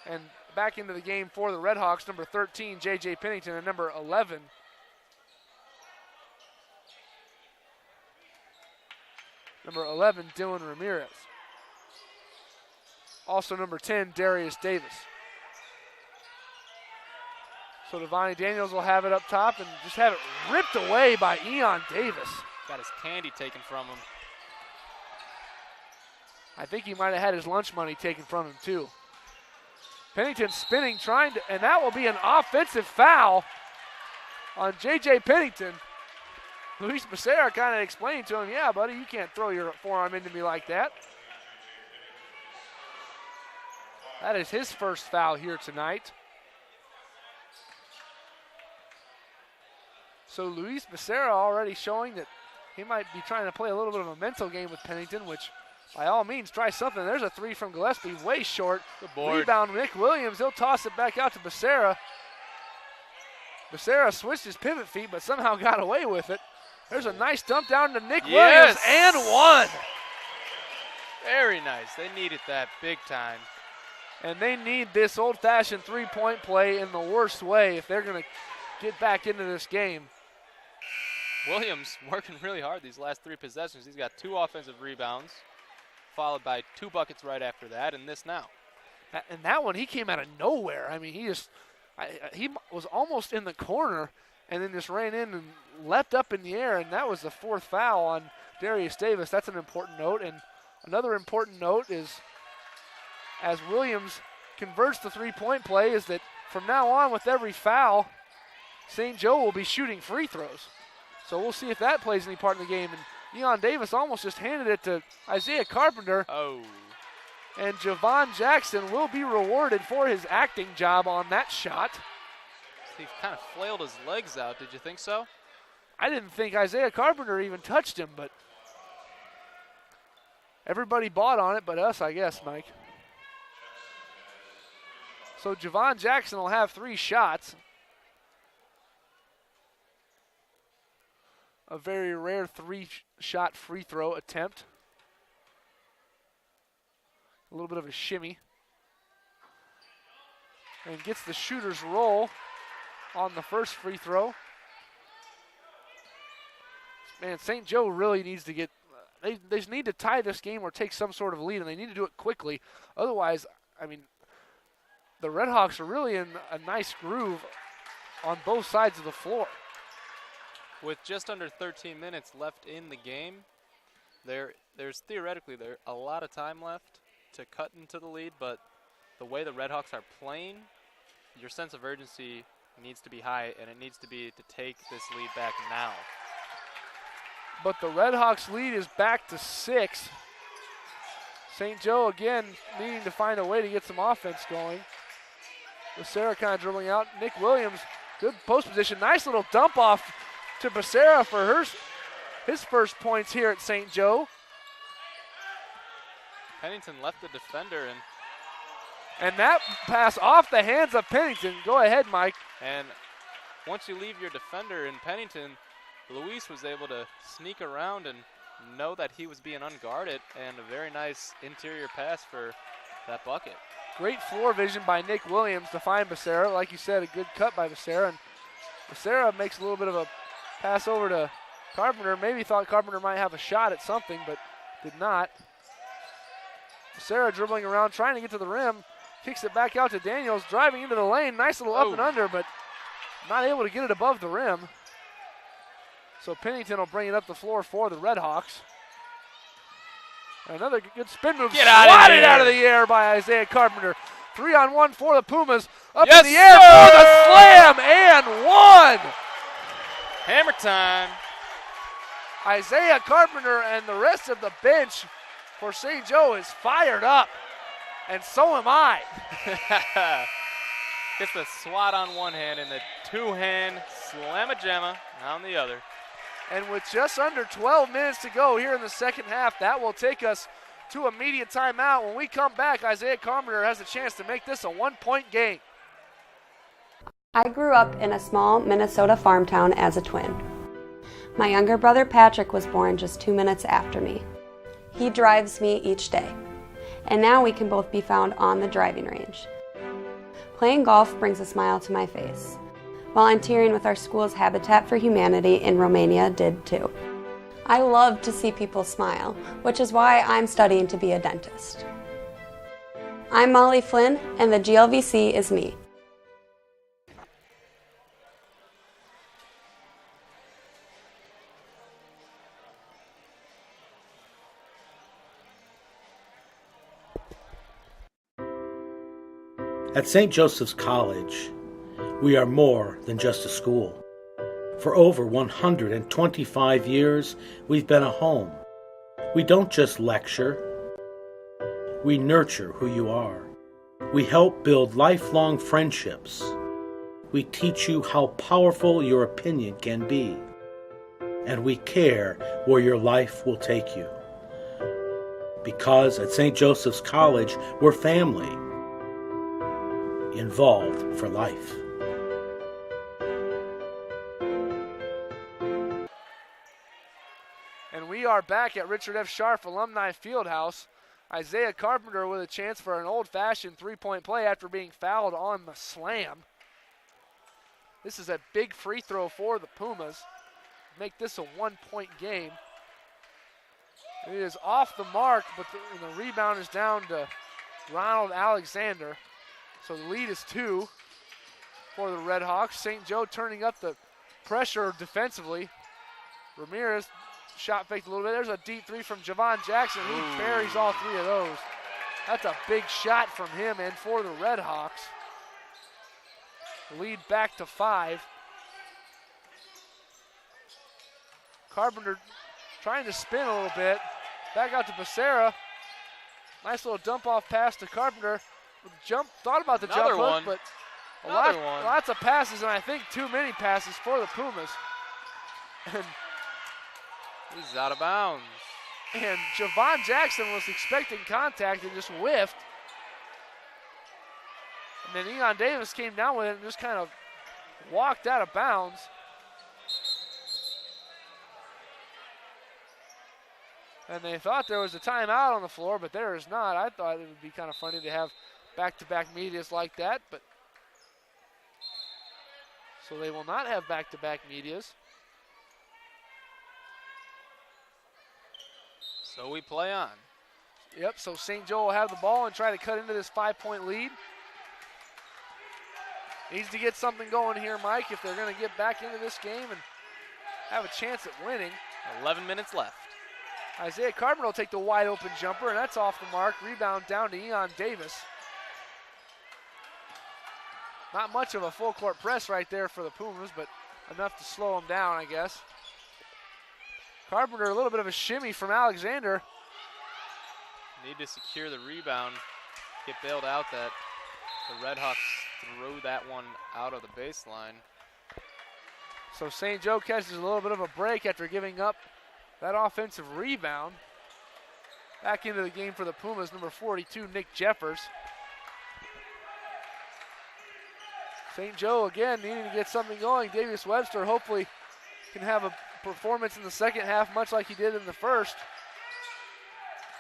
And back into the game for the Redhawks, number 13, J.J. Pennington, and number 11, Dylan Ramirez. Also number 10, Darius Davis. So Devontae Daniels will have it up top and just have it ripped away by Eon Davis. Got his candy taken from him. I think he might have had his lunch money taken from him too. Pennington spinning, and that will be an offensive foul on J.J. Pennington. Luis Becerra kind of explained to him, yeah, buddy, you can't throw your forearm into me like that. That is his first foul here tonight. So Luis Becerra already showing that he might be trying to play a little bit of a mental game with Pennington, which by all means, try something. There's a 3 from Gillespie, way short. Good board. Rebound, Nick Williams. He'll toss it back out to Becerra. Becerra switched his pivot feet, but somehow got away with it. There's a nice dump down to Nick Williams, and one. Very nice. They needed that big time. And they need this old-fashioned three-point play in the worst way if they're going to get back into this game. Williams working really hard these last 3 possessions. He's got 2 offensive rebounds, followed by 2 buckets right after that, and this now. And that one, he came out of nowhere. I mean, he was almost in the corner and then just ran in and leapt up in the air, and that was the 4th foul on Darius Davis. That's an important note. And another important note is, as Williams converts the three-point play, is that from now on with every foul, St. Joe will be shooting free throws. So we'll see if that plays any part in the game. And Neon Davis almost just handed it to Isaiah Carpenter. Oh. And Javon Jackson will be rewarded for his acting job on that shot. He kind of flailed his legs out. Did you think so? I didn't think Isaiah Carpenter even touched him, but everybody bought on it but us, I guess, Mike. So Javon Jackson will have 3 shots. A very rare 3-shot free throw attempt. A little bit of a shimmy. And gets the shooter's roll on the first free throw. Man, St. Joe really needs to get, they just need to tie this game or take some sort of lead, and they need to do it quickly. Otherwise, I mean, the Redhawks are really in a nice groove on both sides of the floor. With just under 13 minutes left in the game, there's theoretically a lot of time left to cut into the lead, but the way the Redhawks are playing, your sense of urgency needs to be high, and it needs to be to take this lead back now. But the Redhawks lead is back to 6. St. Joe again needing to find a way to get some offense going. Becerra kind of dribbling out. Nick Williams, good post position. Nice little dump off to Becerra for his first points here at St. Joe. Pennington left the defender, and that pass off the hands of Pennington. Go ahead, Mike. And once you leave your defender in Pennington, Luis was able to sneak around and know that he was being unguarded, and a very nice interior pass for that bucket. Great floor vision by Nick Williams to find Becerra. Like you said, a good cut by Becerra. And Becerra makes a little bit of a pass over to Carpenter. Maybe thought Carpenter might have a shot at something, but did not. Becerra dribbling around, trying to get to the rim. Kicks it back out to Daniels, driving into the lane. Nice little up and under, but not able to get it above the rim. So Pennington will bring it up the floor for the Redhawks. Another good spin move, swatted out of the air by Isaiah Carpenter. 3-on-1 for the Pumas. Up in the air for the slam, and one! Hammer time. Isaiah Carpenter and the rest of the bench for St. Joe is fired up, and so am I. Gets the swat on one hand and the two-hand slamma-jamma on the other. And with just under 12 minutes to go here in the second half, that will take us to immediate timeout. When we come back, Isaiah Carpenter has a chance to make this a one-point game. I grew up in a small Minnesota farm town as a twin. My younger brother Patrick was born just 2 minutes after me. He drives me each day, and now we can both be found on the driving range. Playing golf brings a smile to my face. Volunteering with our school's Habitat for Humanity in Romania did too. I love to see people smile, which is why I'm studying to be a dentist. I'm Molly Flynn, and the GLVC is me. At St. Joseph's College, we are more than just a school. For over 125 years, we've been a home. We don't just lecture, we nurture who you are. We help build lifelong friendships. We teach you how powerful your opinion can be. And we care where your life will take you. Because at St. Joseph's College, we're family. Involved for life. we are back at Richard F. Scharf Alumni Fieldhouse. Isaiah Carpenter with a chance for an old-fashioned three-point play after being fouled on the slam. This is a big free throw for the Pumas. Make this a one-point game. It is off the mark, but the rebound is down to Ronald Alexander. So the lead is 2 for the Red Hawks. St. Joe turning up the pressure defensively. Ramirez shot faked a little bit. There's a deep three from Javon Jackson. He buries all 3 of those. That's a big shot from him and for the Red Hawks. Lead back to 5. Carpenter trying to spin a little bit. Back out to Becerra. Nice little dump off pass to Carpenter. Thought about the jump hook, but lots of passes, and I think too many passes for the Pumas. And he's out of bounds. And Javon Jackson was expecting contact and just whiffed. And then Eon Davis came down with it and just kind of walked out of bounds. And they thought there was a timeout on the floor, but there is not. I thought it would be kind of funny to have back-to-back medias like that, but so they will not have back-to-back medias. So we play on. Yep, so St. Joe will have the ball and try to cut into this 5-point lead. Needs to get something going here, Mike, if they're going to get back into this game and have a chance at winning. 11 minutes left. Isaiah Carpenter will take the wide open jumper, and that's off the mark. Rebound down to Eon Davis. Not much of a full court press right there for the Pumas, but enough to slow them down, I guess. Carpenter, a little bit of a shimmy from Alexander. Need to secure the rebound. Get bailed out that the Red Hawks throw that one out of the baseline. So St. Joe catches a little bit of a break after giving up that offensive rebound. Back into the game for the Pumas, number 42, Nick Jeffers. St. Joe again needing to get something going. Davis Webster hopefully can have a performance in the second half much like he did in the first.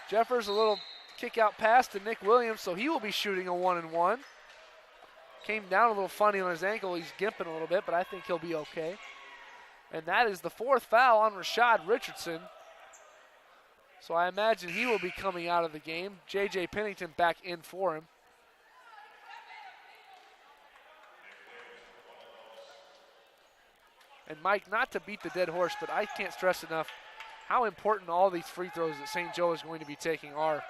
Jeffers a little kick out pass to Nick Williams, so he will be shooting a 1-and-1. Came down a little funny on his ankle. He's gimping a little bit, but I think he'll be okay. And that is the 4th foul on Rashad Richardson. So I imagine he will be coming out of the game. J.J. Pennington back in for him. And Mike, not to beat the dead horse, but I can't stress enough how important all these free throws that St. Joe is going to be taking are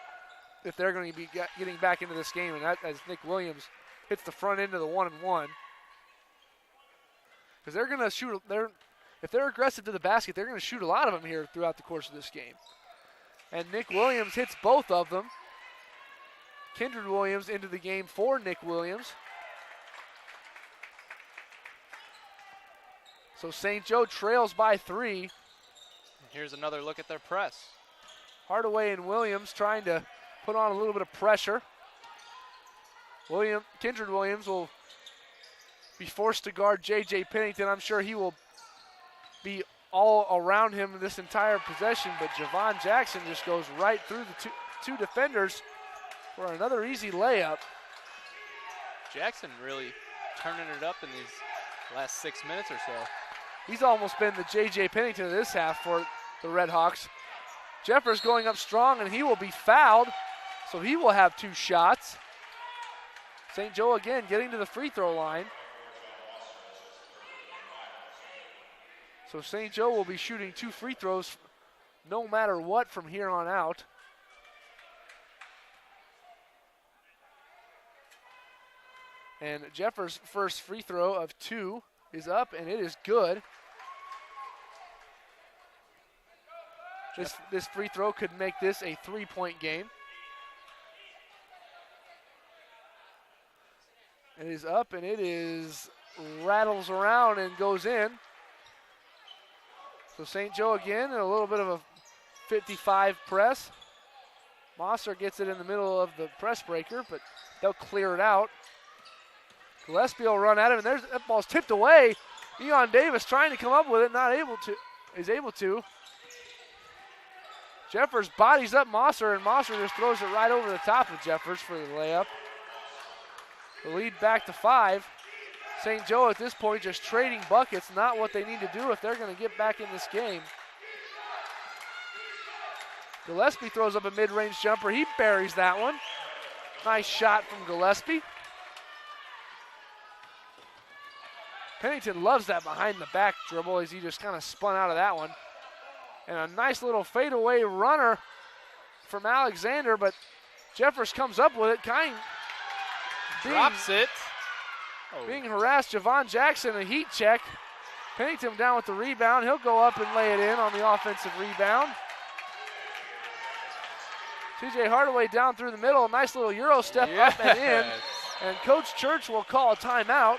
if they're going to be getting back into this game. And that, as Nick Williams hits the front end of the 1-and-1. Because they're going to shoot, if they're aggressive to the basket, they're going to shoot a lot of them here throughout the course of this game. And Nick Williams hits both of them. Kindred Williams into the game for Nick Williams. So St. Joe trails by 3. Here's another look at their press. Hardaway and Williams trying to put on a little bit of pressure. Kindred Williams will be forced to guard J.J. Pennington. I'm sure he will be all around him this entire possession, but Javon Jackson just goes right through the two defenders for another easy layup. Jackson really turning it up in these last 6 minutes or so. He's almost been the J.J. Pennington of this half for the Red Hawks. Jeffers going up strong, and he will be fouled, so he will have 2 shots. St. Joe again getting to the free throw line. So St. Joe will be shooting 2 free throws no matter what from here on out. And Jeffers' first free throw of 2 is up, and it is good. This free throw could make this a 3-point game. It is up, and it is rattles around and goes in. So St. Joe again in a little bit of a 55 press. Mosser gets it in the middle of the press breaker, but they'll clear it out. Gillespie will run at him, and that ball's tipped away. Eon Davis trying to come up with it, is able to. Jeffers bodies up Mosser, and Mosser just throws it right over the top of Jeffers for the layup. The lead back to 5. St. Joe at this point just trading buckets, not what they need to do if they're going to get back in this game. Gillespie throws up a mid-range jumper. He buries that one. Nice shot from Gillespie. Pennington loves that behind the back dribble as he just kind of spun out of that one. And a nice little fadeaway runner from Alexander, but Jeffers comes up with it, Drops it. Being harassed, Javon Jackson, a heat check. Pennington down with the rebound. He'll go up and lay it in on the offensive rebound. TJ Hardaway down through the middle. Nice little Euro step up and in. And Coach Church will call a timeout.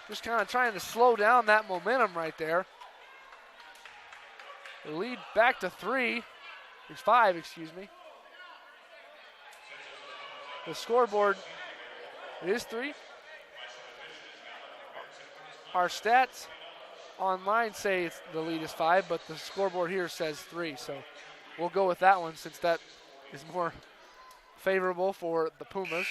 Just kind of trying to slow down that momentum right there. The lead back to 5, excuse me. The scoreboard is 3. Our stats online say the lead is 5, but the scoreboard here says 3. So we'll go with that one since that is more favorable for the Pumas.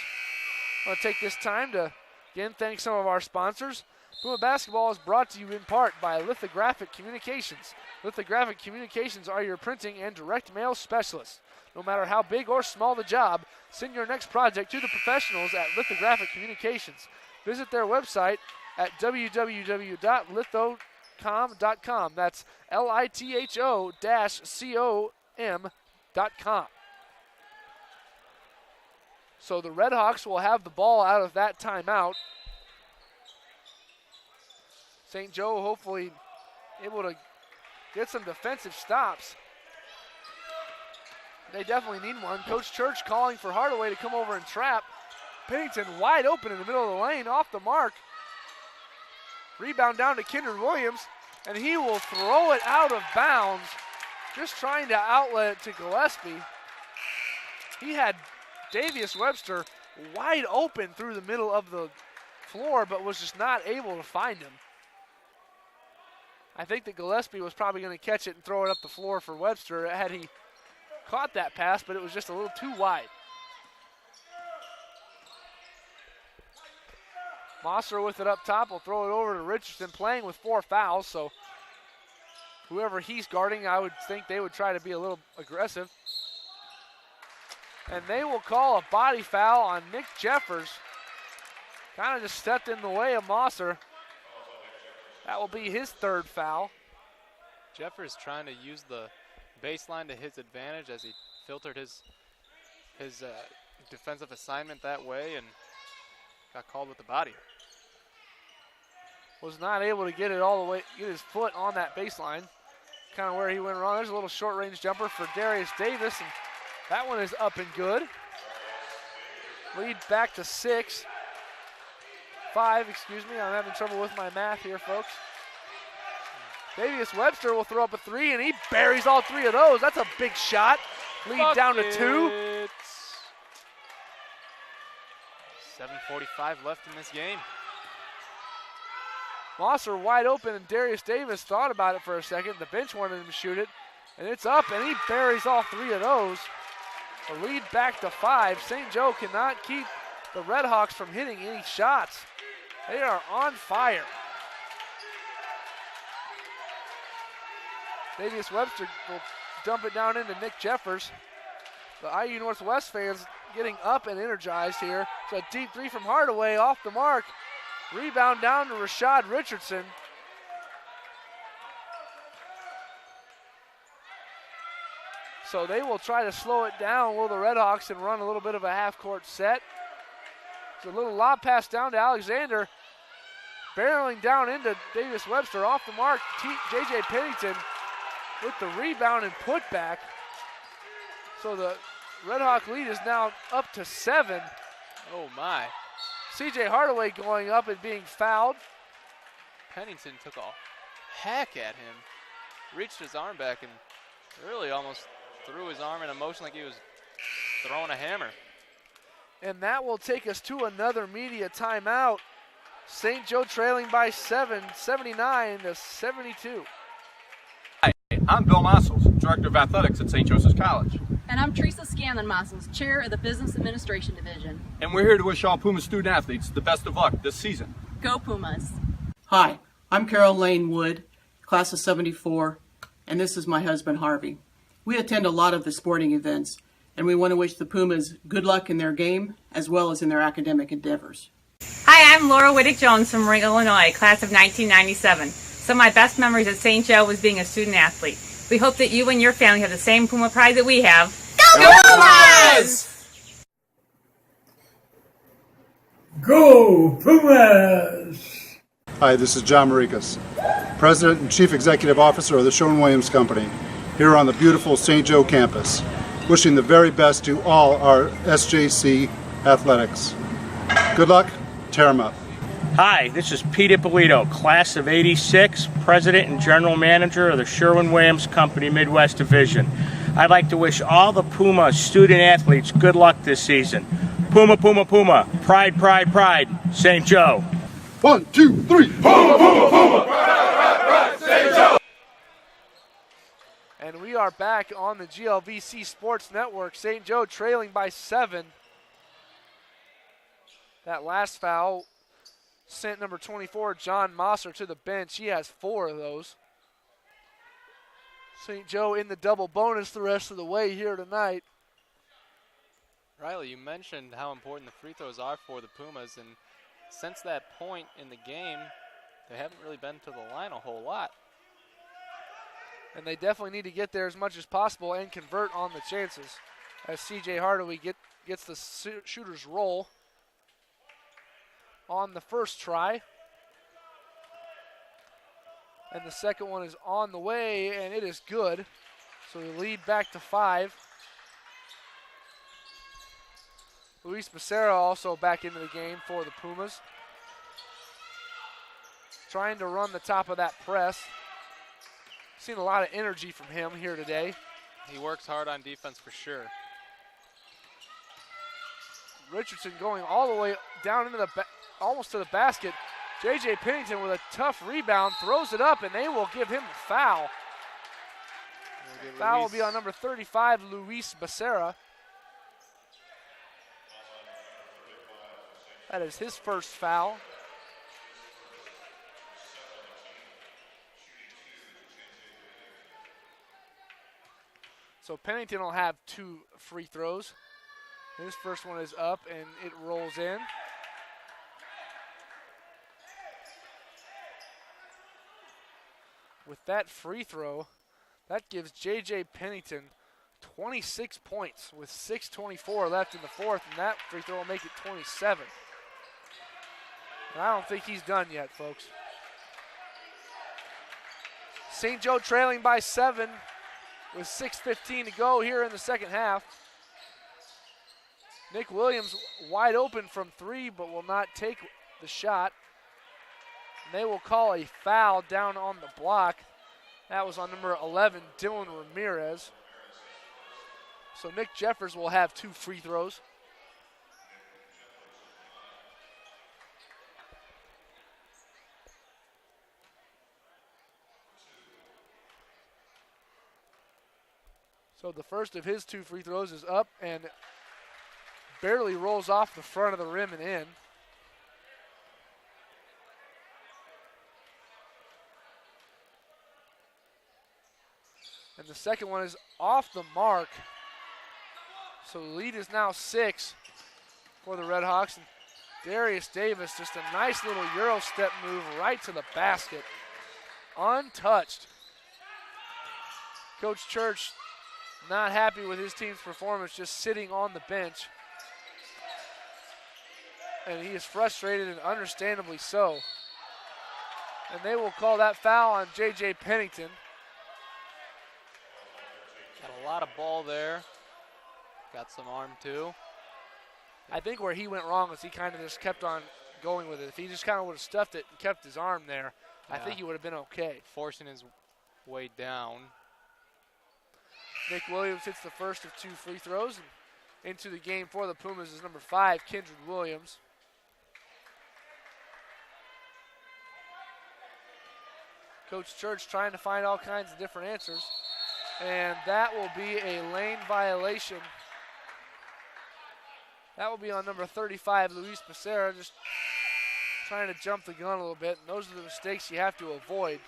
I want to take this time to again thank some of our sponsors. Puma Basketball is brought to you in part by Lithographic Communications. Lithographic Communications are your printing and direct mail specialists. No matter how big or small the job, send your next project to the professionals at Lithographic Communications. Visit their website at www.lithocom.com. That's litho-com.com. So the Redhawks will have the ball out of that timeout. St. Joe hopefully able to get some defensive stops. They definitely need one. Coach Church calling for Hardaway to come over and trap. Pennington wide open in the middle of the lane, off the mark. Rebound down to Kendrick Williams, and he will throw it out of bounds, just trying to outlet it to Gillespie. He had Davius Webster wide open through the middle of the floor, but was just not able to find him. I think that Gillespie was probably going to catch it and throw it up the floor for Webster had he caught that pass, but it was just a little too wide. Mosser with it up top will throw it over to Richardson, playing with 4 fouls, so whoever he's guarding, I would think they would try to be a little aggressive. And they will call a body foul on Nick Jeffers. Kind of just stepped in the way of Mosser. That will be his 3rd foul. Jeffers trying to use the baseline to his advantage as he filtered his defensive assignment that way and got called with the body. Was not able to get it all the way, get his foot on that baseline. Kind of where he went wrong. There's a little short range jumper for Darius Davis, and that one is up and good. Lead back to 5, excuse me. I'm having trouble with my math here, folks. Davius Webster will throw up a 3, and he buries all 3 of those. That's a big shot. Lead down to 2. 7:45 left in this game. Mosser wide open, and Darius Davis thought about it for a second. The bench wanted him to shoot it, and it's up, and he buries all 3 of those. The lead back to 5. St. Joe cannot keep the Redhawks from hitting any shots. They are on fire. Davius Webster will dump it down into Nick Jeffers. The IU Northwest fans getting up and energized here. It's a deep 3 from Hardaway, off the mark. Rebound down to Rashad Richardson. So they will try to slow it down, will the Redhawks, and run a little bit of a half-court set. It's a little lob pass down to Alexander. Barreling down into Davis Webster, off the mark. J.J. Pennington with the rebound and putback. So the Redhawk lead is now up to 7. Oh my. C.J. Hardaway going up and being fouled. Pennington took a hack at him, reached his arm back, and really almost threw his arm in a motion like he was throwing a hammer. And that will take us to another media timeout. St. Joe trailing by 7, 79-72. Hi, I'm Bill Mossels, Director of Athletics at St. Joseph's College. And I'm Teresa Scanlon-Mossels, Chair of the Business Administration Division. And we're here to wish all Puma student athletes the best of luck this season. Go Pumas! Hi, I'm Carol Lane Wood, class of 74, and this is my husband Harvey. We attend a lot of the sporting events, and we want to wish the Pumas good luck in their game as well as in their academic endeavors. Hi, I'm Laura Whittick-Jones from Ring, Illinois, class of 1997. Some of my best memories at St. Joe was being a student athlete. We hope that you and your family have the same Puma pride that we have. Go Pumas! Go Pumas! Hi, this is John Marikas, President and Chief Executive Officer of the Sherwin-Williams Company, here on the beautiful St. Joe campus, wishing the very best to all our SJC athletics. Good luck, tear 'em up. Hi, this is Pete Ippolito, class of 86, President and General Manager of the Sherwin-Williams Company Midwest Division. I'd like to wish all the Puma student athletes good luck this season. Puma, Puma, Puma, pride, pride, pride, St. Joe. 1, 2, 3. Puma, Puma, Puma, pride, pride, pride, St. Joe. And we are back on the GLVC Sports Network. St. Joe trailing by 7. That last foul sent number 24, John Mosser, to the bench. He has 4 of those. St. Joe in the double bonus the rest of the way here tonight. Riley, you mentioned how important the free throws are for the Pumas, and since that point in the game, they haven't really been to the line a whole lot. And they definitely need to get there as much as possible and convert on the chances. As C.J. Hardaway gets the shooter's roll on the first try. And the second one is on the way, and it is good. So we lead back to 5. Luis Becerra also back into the game for the Pumas. Trying to run the top of that press. Seen a lot of energy from him here today. He works hard on defense for sure. Richardson going all the way down into almost to the basket. J.J. Pennington with a tough rebound, throws it up, and they will give him the foul. Foul will be on number 35, Luis Becerra. That is his first foul. So Pennington will have 2 free throws. His first one is up, and it rolls in. With that free throw, that gives J.J. Pennington 26 points with 6:24 left in the fourth, and that free throw will make it 27. And I don't think he's done yet, folks. St. Joe trailing by 7 with 6:15 to go here in the second half. Nick Williams wide open from 3, but will not take the shot. And they will call a foul down on the block. That was on number 11, Dylan Ramirez. So Nick Jeffers will have 2 free throws. So the first of his 2 free throws is up and barely rolls off the front of the rim and in. And the second one is off the mark. So the lead is now 6 for the Red Hawks. And Darius Davis, just a nice little Euro step move right to the basket. Untouched. Coach Church not happy with his team's performance, just sitting on the bench. And he is frustrated, and understandably so. And they will call that foul on J.J. Pennington. Got a lot of ball there. Got some arm too. I think where he went wrong was he kind of just kept on going with it. If he just kind of would have stuffed it and kept his arm there, I think he would have been okay. Forcing his way down. Nick Williams hits the first of 2 free throws. And into the game for the Pumas is number 5, Kindred Williams. Coach Church trying to find all kinds of different answers. And that will be a lane violation. That will be on number 35, Luis Becerra, just trying to jump the gun a little bit. And those are the mistakes you have to avoid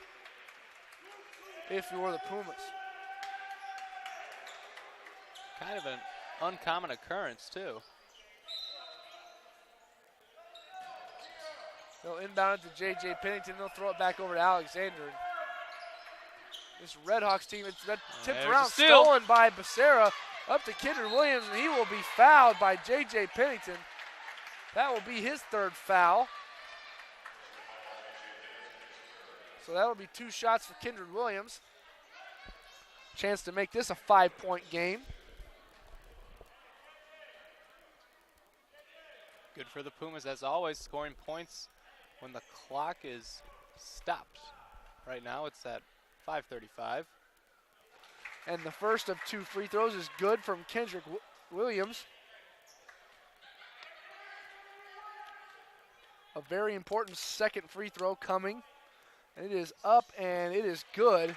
if you're the Pumas. Kind of an uncommon occurrence, too. They'll inbound it to J.J. Pennington. They'll throw it back over to Alexander. This Redhawks team, it's tipped around, stolen by Becerra, up to Kendrick Williams, and he will be fouled by J.J. Pennington. That will be his third foul. So that will be 2 shots for Kendrick Williams. Chance to make this a 5-point game. Good for the Pumas, as always, scoring points when the clock is stopped. Right now it's at 5:35. And the first of 2 free throws is good from Kendrick Williams. A very important second free throw coming. And it is up and it is good.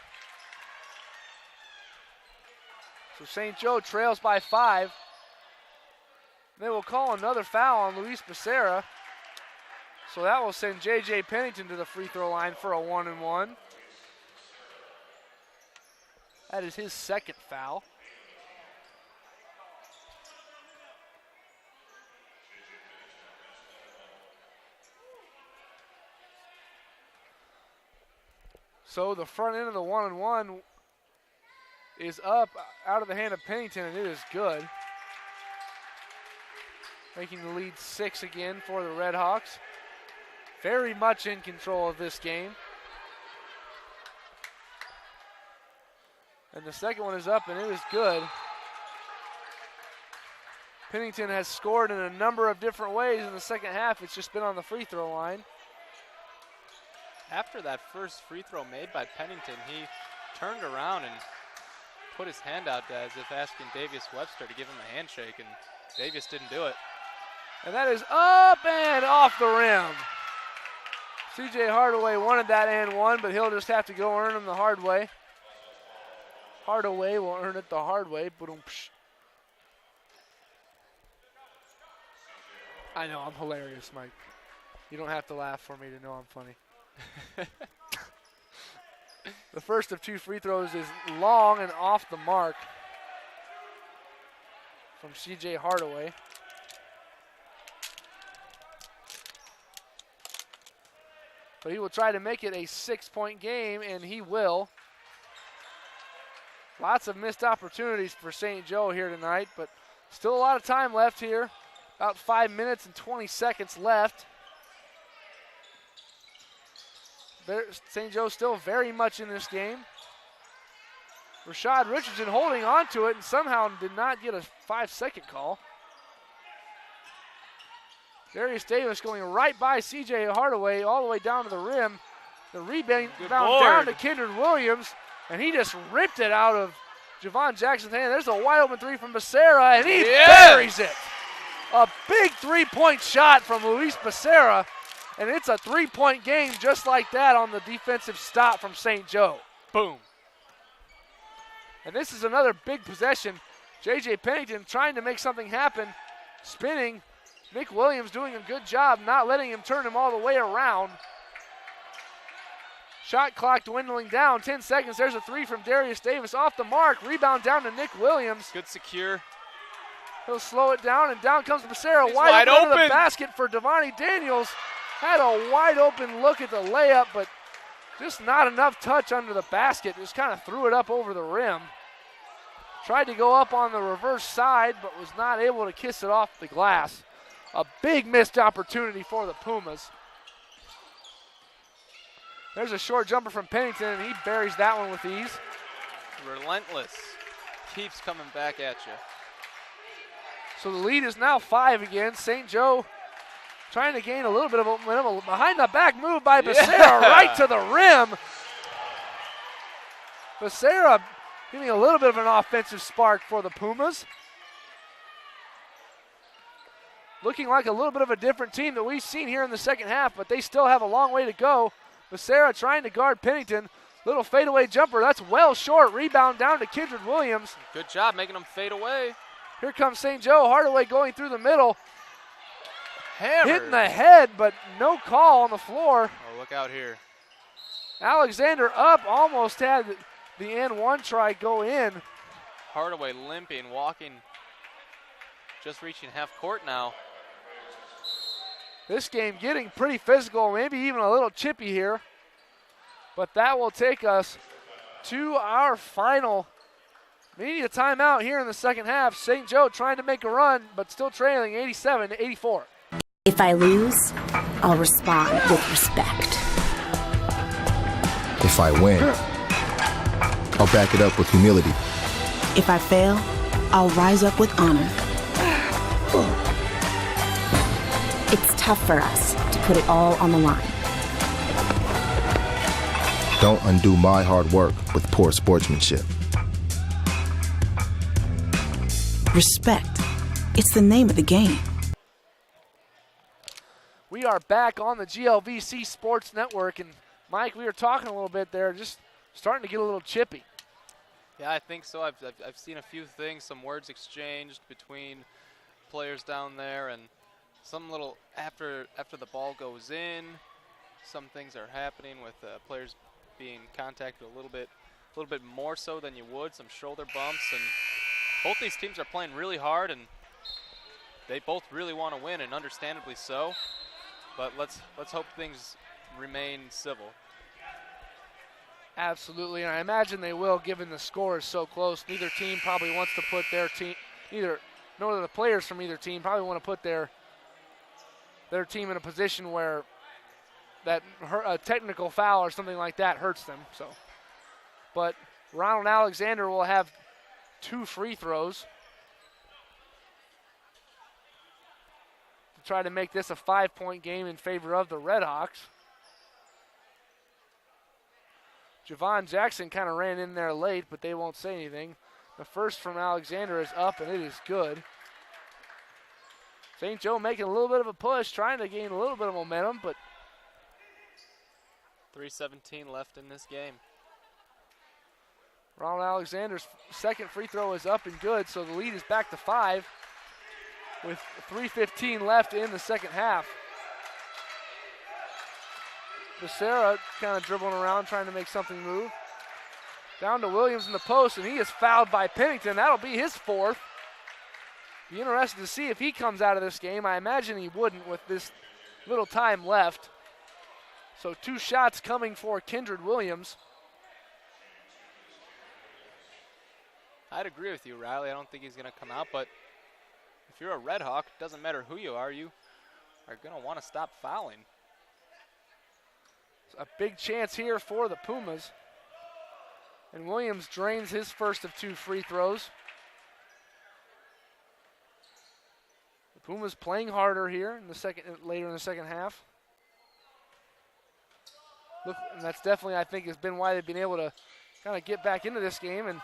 So St. Joe trails by 5. They will call another foul on Luis Becerra. So that will send J.J. Pennington to the free throw line for a 1-and-1. That is his second foul. So the front end of the 1-and-1 is up out of the hand of Pennington, and it is good. Making the lead 6 again for the Redhawks. Very much in control of this game. And the second one is up, and it is good. Pennington has scored in a number of different ways in the second half. It's just been on the free throw line. After that first free throw made by Pennington, he turned around and put his hand out as if asking Davius Webster to give him a handshake, and Davius didn't do it. And that is up and off the rim. C.J. Hardaway wanted that and one, but he'll just have to go earn him the hard way. Hardaway will earn it the hard way. Ba-dum-psh. I know, I'm hilarious, Mike. You don't have to laugh for me to know I'm funny. The first of 2 free throws is long and off the mark from C.J. Hardaway. But he will try to make it a 6-point game, and he will. Lots of missed opportunities for St. Joe here tonight, but still a lot of time left here. About 5 minutes and 20 seconds left. St. Joe still very much in this game. Rashad Richardson holding on to it and somehow did not get a 5-second call. Darius Davis going right by C.J. Hardaway all the way down to the rim. The rebound down to Kendrick Williams, and he just ripped it out of Javon Jackson's hand. There's a wide open 3 from Becerra, and he buries it. A big 3-point shot from Luis Becerra, and it's a 3-point game just like that on the defensive stop from St. Joe. Boom. And this is another big possession. J.J. Pennington trying to make something happen, spinning. Nick Williams doing a good job not letting him turn him all the way around. Shot clock dwindling down, 10 seconds. There's a 3 from Darius Davis off the mark. Rebound down to Nick Williams. Good secure. He'll slow it down, and down comes Becerra. Wide open to the basket for Devontae Daniels. Had a wide open look at the layup, but just not enough touch under the basket. Just kind of threw it up over the rim. Tried to go up on the reverse side, but was not able to kiss it off the glass. A big missed opportunity for the Pumas. There's a short jumper from Pennington, and he buries that one with ease. Relentless. Keeps coming back at you. So the lead is now 5 again. St. Joe trying to gain a little bit of momentum. Behind the back move by Becerra right to the rim. Becerra giving a little bit of an offensive spark for the Pumas. Looking like a little bit of a different team that we've seen here in the second half, but they still have a long way to go. Becerra trying to guard Pennington. Little fadeaway jumper. That's well short. Rebound down to Kindred Williams. Good job making them fade away. Here comes St. Joe. Hardaway going through the middle. Hammered. Hitting the head, but no call on the floor. Oh, look out here. Alexander up. Almost had the N1 try go in. Hardaway limping, walking, just reaching half court now. This game getting pretty physical, maybe even a little chippy here. But that will take us to our final media timeout here in the second half. St. Joe trying to make a run, but still trailing 87-84. If I lose, I'll respond with respect. If I win, I'll back it up with humility. If I fail, I'll rise up with honor. It's tough for us to put it all on the line. Don't undo my hard work with poor sportsmanship. Respect. It's the name of the game. We are back on the GLVC Sports Network, and Mike, we were talking a little bit there, just starting to get a little chippy. Yeah, I think so. I've seen a few things, some words exchanged between players down there, and some little after the ball goes in, some things are happening with players being contacted a little bit more so than you would, some shoulder bumps, and both these teams are playing really hard, and they both really want to win, and understandably so. But let's hope things remain civil. Absolutely, and I imagine they will, given the score is so close. Neither team probably wants to put their team, none of the players from either team probably want to put their team in a position where that a technical foul or something like that hurts them. So, but Ronald Alexander will have 2 free throws to try to make this a 5-point game in favor of the Redhawks. Javon Jackson kind of ran in there late, but they won't say anything. The first from Alexander is up, and it is good. St. Joe making a little bit of a push, trying to gain a little bit of momentum, but 3:17 left in this game. Ronald Alexander's second free throw is up and good, so the lead is back to 5 with 3:15 left in the second half. Becerra kind of dribbling around, trying to make something move. Down to Williams in the post, and he is fouled by Pennington. That'll be his 4th. Be interested to see if he comes out of this game. I imagine he wouldn't with this little time left. So 2 shots coming for Kindred Williams. I'd agree with you, Riley. I don't think he's going to come out, but if you're a Red Hawk, it doesn't matter who you are going to want to stop fouling. A big chance here for the Pumas. And Williams drains his first of 2 free throws. The Pumas playing harder here in the later in the second half. Look, and that's definitely, I think, has been why they've been able to kind of get back into this game. And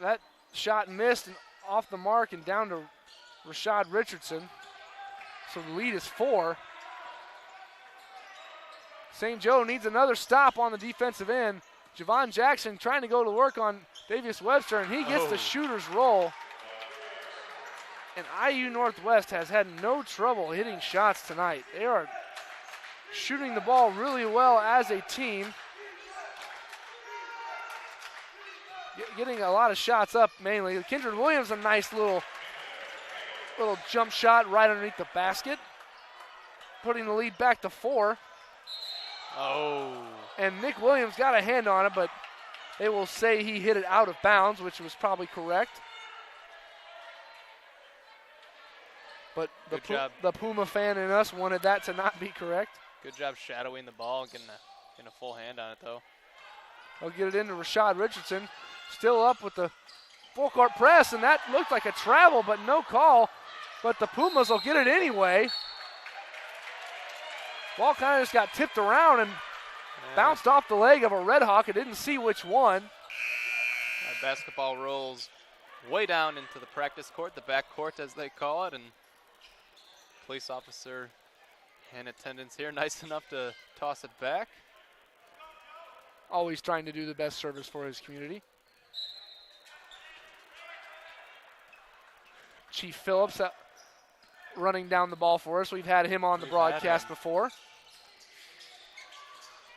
that shot missed and off the mark and down to Rashad Richardson. So the lead is 4. St. Joe needs another stop on the defensive end. Javon Jackson trying to go to work on Davius Webster, and he gets the shooter's roll. And IU Northwest has had no trouble hitting shots tonight. They are shooting the ball really well as a team. Getting a lot of shots up mainly. Kindred Williams, a nice little jump shot right underneath the basket. Putting the lead back to 4. Oh. And Nick Williams got a hand on it, but they will say he hit it out of bounds, which was probably correct. But the Puma fan in us wanted that to not be correct. Good job shadowing the ball and getting a full hand on it, though. They'll get it into Rashad Richardson. Still up with the full court press, and that looked like a travel, but no call. But the Pumas will get it anyway. Ball kind of just got tipped around and bounced off the leg of a Red Hawk. I didn't see which one. Basketball rolls way down into the practice court, the back court as they call it, and police officer in attendance here, nice enough to toss it back. always trying to do the best service for his community. Chief Phillips running down the ball for us. We've had him on the broadcast before.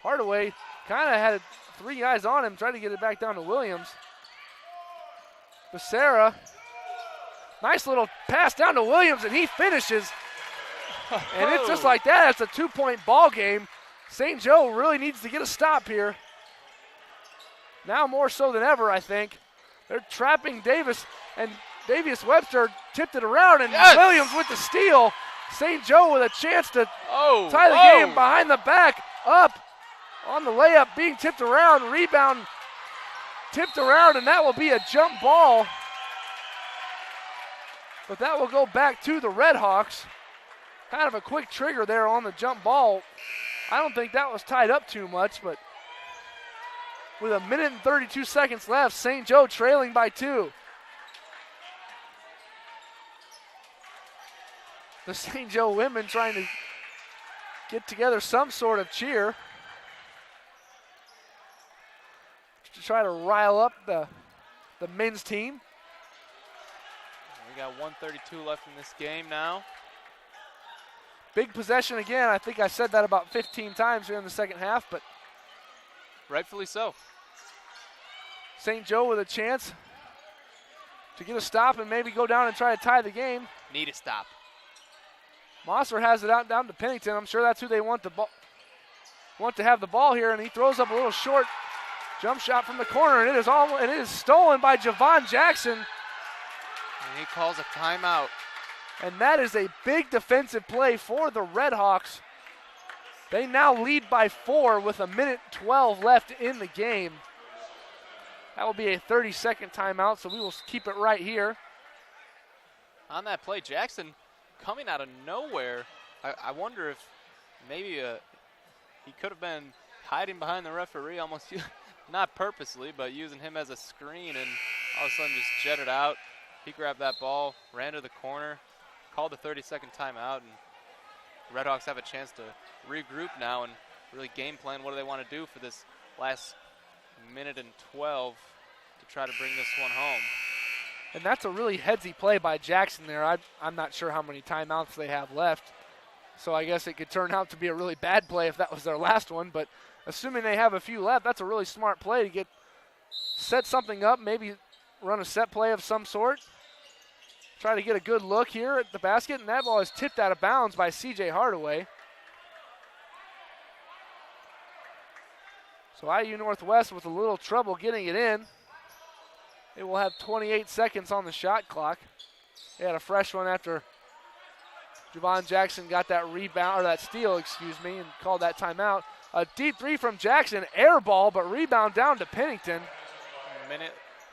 Hardaway kind of had 3 guys on him, tried to get it back down to Williams. Becerra, nice little pass down to Williams, and he finishes. And it's just like that. It's a 2-point ball game. St. Joe really needs to get a stop here. Now more so than ever, I think. They're trapping Davis, and Davius Webster tipped it around, and Williams with the steal. St. Joe with a chance to tie the game behind the back, up on the layup, being tipped around, rebound tipped around, and that will be a jump ball. But that will go back to the Red Hawks. Kind of a quick trigger there on the jump ball. I don't think that was tied up too much, but with 1 minute and 32 seconds left, St. Joe trailing by 2. The St. Joe women trying to get together some sort of cheer to try to rile up the men's team. We got 1:32 left in this game now. Big possession again. I think I said that about 15 times here in the second half, but rightfully so. St. Joe with a chance to get a stop and maybe go down and try to tie the game. Need a stop. Mosser has it out down to Pennington. I'm sure that's who they want to have the ball here, and he throws up a little short jump shot from the corner, and it is stolen by Javon Jackson. And he calls a timeout. And that is a big defensive play for the Red Hawks. They now lead by 4 with 1 minute 12 left in the game. That will be a 30-second timeout, so we will keep it right here. On that play, Jackson coming out of nowhere. I wonder if maybe he could have been hiding behind the referee, almost not purposely, but using him as a screen, and all of a sudden just jetted out. He grabbed that ball, ran to the corner, called the 30-second timeout, and the Red Hawks have a chance to regroup now and really game plan what do they want to do for this last 1 minute and 12 to try to bring this one home. And that's a really headsy play by Jackson there. I'm not sure how many timeouts they have left, so I guess it could turn out to be a really bad play if that was their last one, but assuming they have a few left, that's a really smart play to set something up, maybe run a set play of some sort. Try to get a good look here at the basket, and that ball is tipped out of bounds by C.J. Hardaway. So IU Northwest with a little trouble getting it in. They will have 28 seconds on the shot clock. They had a fresh one after Javon Jackson got that rebound, or that steal, and called that timeout. A deep three from Jackson, air ball, but rebound down to Pennington.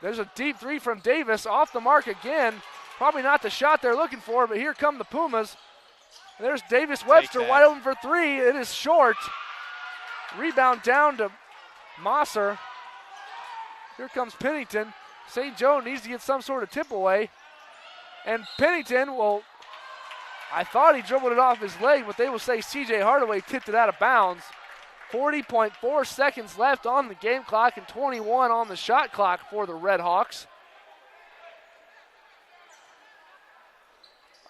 There's a deep three from Davis, off the mark again. Probably not the shot they're looking for, but here come the Pumas. There's Davis Webster wide open for 3. It is short. Rebound down to Mosser. Here comes Pennington. St. Joe needs to get some sort of tip away. And Pennington, well, I thought he dribbled it off his leg, but they will say C.J. Hardaway tipped it out of bounds. 40.4 seconds left on the game clock and 21 on the shot clock for the Red Hawks.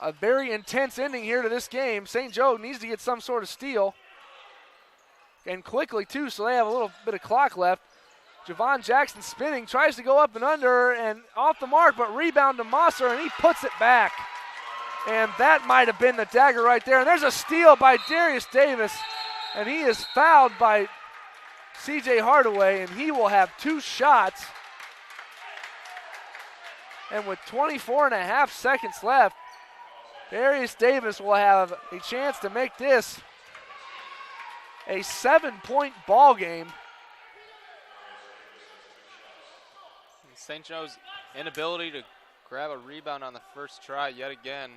A very intense ending here to this game. St. Joe needs to get some sort of steal. And quickly, too, so they have a little bit of clock left. Javon Jackson spinning, tries to go up and under, and off the mark, but rebound to Mosser, and he puts it back. And that might have been the dagger right there. And there's a steal by Darius Davis, and he is fouled by C.J. Hardaway, and he will have 2 shots. And with 24.5 seconds left, Darius Davis will have a chance to make this a 7-point ball game. St. Joe's inability to grab a rebound on the first try yet again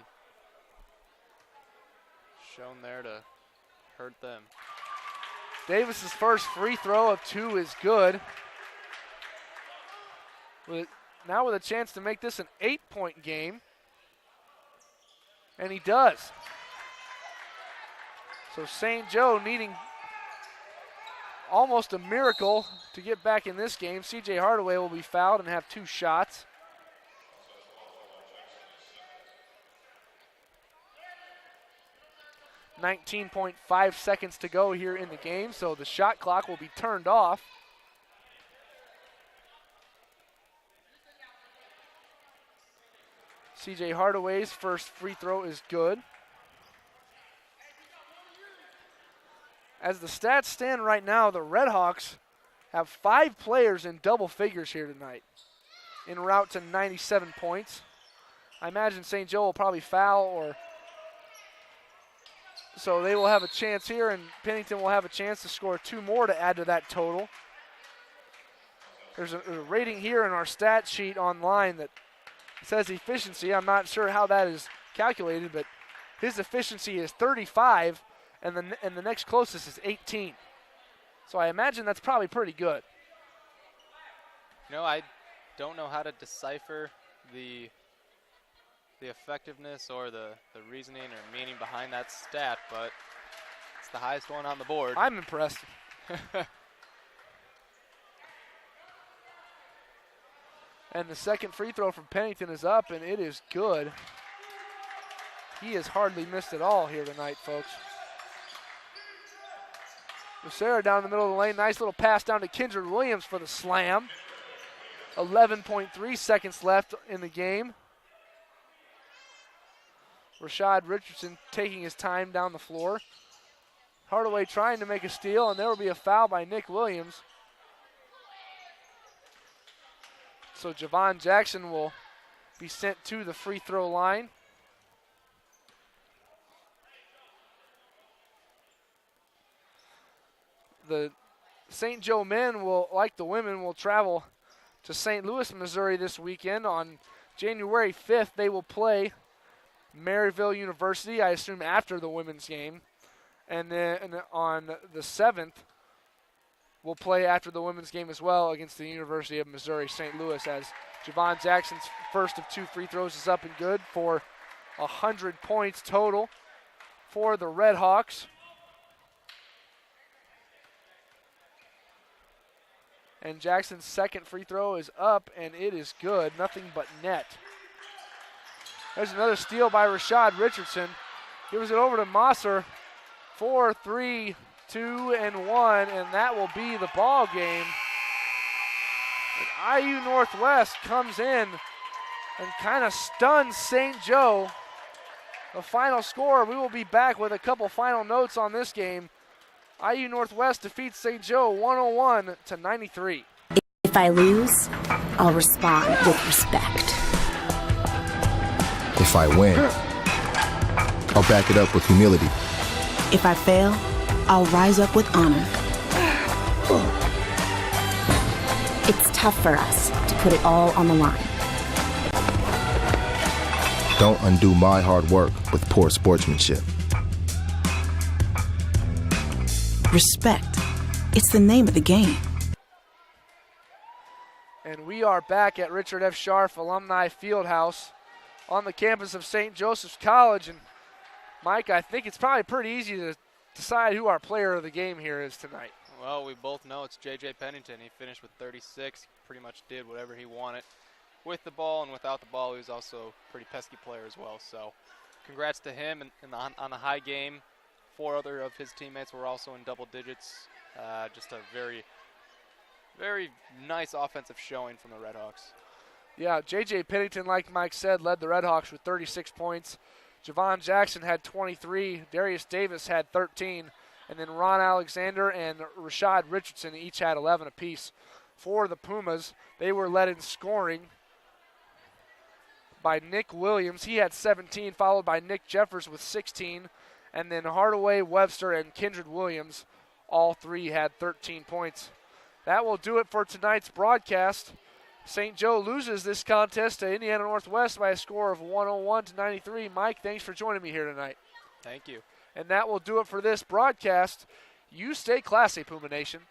shown there to hurt them. Davis's first free throw of 2 is good. Now with a chance to make this an 8-point game. And he does. So St. Joe needing almost a miracle to get back in this game. C.J. Hardaway will be fouled and have 2 shots. .5 seconds to go here in the game, so the shot clock will be turned off. C.J. Hardaway's first free throw is good. As the stats stand right now, the Red Hawks have 5 players in double figures here tonight, en route to 97 points. I imagine St. Joe will probably foul, or so they will have a chance here, and Pennington will have a chance to score 2 more to add to that total. There's a rating here in our stat sheet online that says efficiency. I'm not sure how that is calculated, but his efficiency is 35, and the next closest is 18. So I imagine that's probably pretty good. You know, I don't know how to decipher the effectiveness or the reasoning or meaning behind that stat, but it's the highest one on the board. I'm impressed. And the second free throw from Pennington is up, and it is good. He has hardly missed at all here tonight, folks. Becerra down the middle of the lane. Nice little pass down to Kindred Williams for the slam. 11.3 seconds left in the game. Rashad Richardson taking his time down the floor. Hardaway trying to make a steal, and there will be a foul by Nick Williams. So Javon Jackson will be sent to the free throw line. The St. Joe men will, like the women, will travel to St. Louis, Missouri this weekend. On January 5th, they will play Maryville University, I assume after the women's game. And then on the 7th, we'll play after the women's game as well against the University of Missouri St. Louis, as Javon Jackson's first of 2 free throws is up and good for 100 points total for the Red Hawks. And Jackson's second free throw is up, and it is good. Nothing but net. There's another steal by Rashad Richardson. Gives it over to Mosser. 4, 3, 2, and 1, and that will be the ball game. And IU Northwest comes in and kind of stuns St. Joe. The final score, we will be back with a couple final notes on this game. IU Northwest defeats St. Joe 101-93. If I lose, I'll respond with respect. If I win, I'll back it up with humility. If I fail, I'll rise up with honor. It's tough for us to put it all on the line. Don't undo my hard work with poor sportsmanship. Respect. It's the name of the game. And we are back at Richard F. Scharf Alumni Fieldhouse on the campus of St. Joseph's College. And Mike, I think it's probably pretty easy to decide who our player of the game here is tonight. Well, we both know it's J.J. Pennington. He finished with 36, pretty much did whatever he wanted with the ball, and without the ball, he was also a pretty pesky player as well. So congrats to him on the high game. 4 other of his teammates were also in double digits. Just a very, very nice offensive showing from the Red Hawks. Yeah, J.J. Pennington, like Mike said, led the Red Hawks with 36 points. Javon Jackson had 23. Darius Davis had 13. And then Ron Alexander and Rashad Richardson each had 11 apiece. For the Pumas, they were led in scoring by Nick Williams. He had 17, followed by Nick Jeffers with 16. And then Hardaway, Webster, and Kindred Williams, all 3 had 13 points. That will do it for tonight's broadcast. St. Joe loses this contest to Indiana Northwest by a score of 101-93. Mike, thanks for joining me here tonight. Thank you. And that will do it for this broadcast. You stay classy, Puma Nation.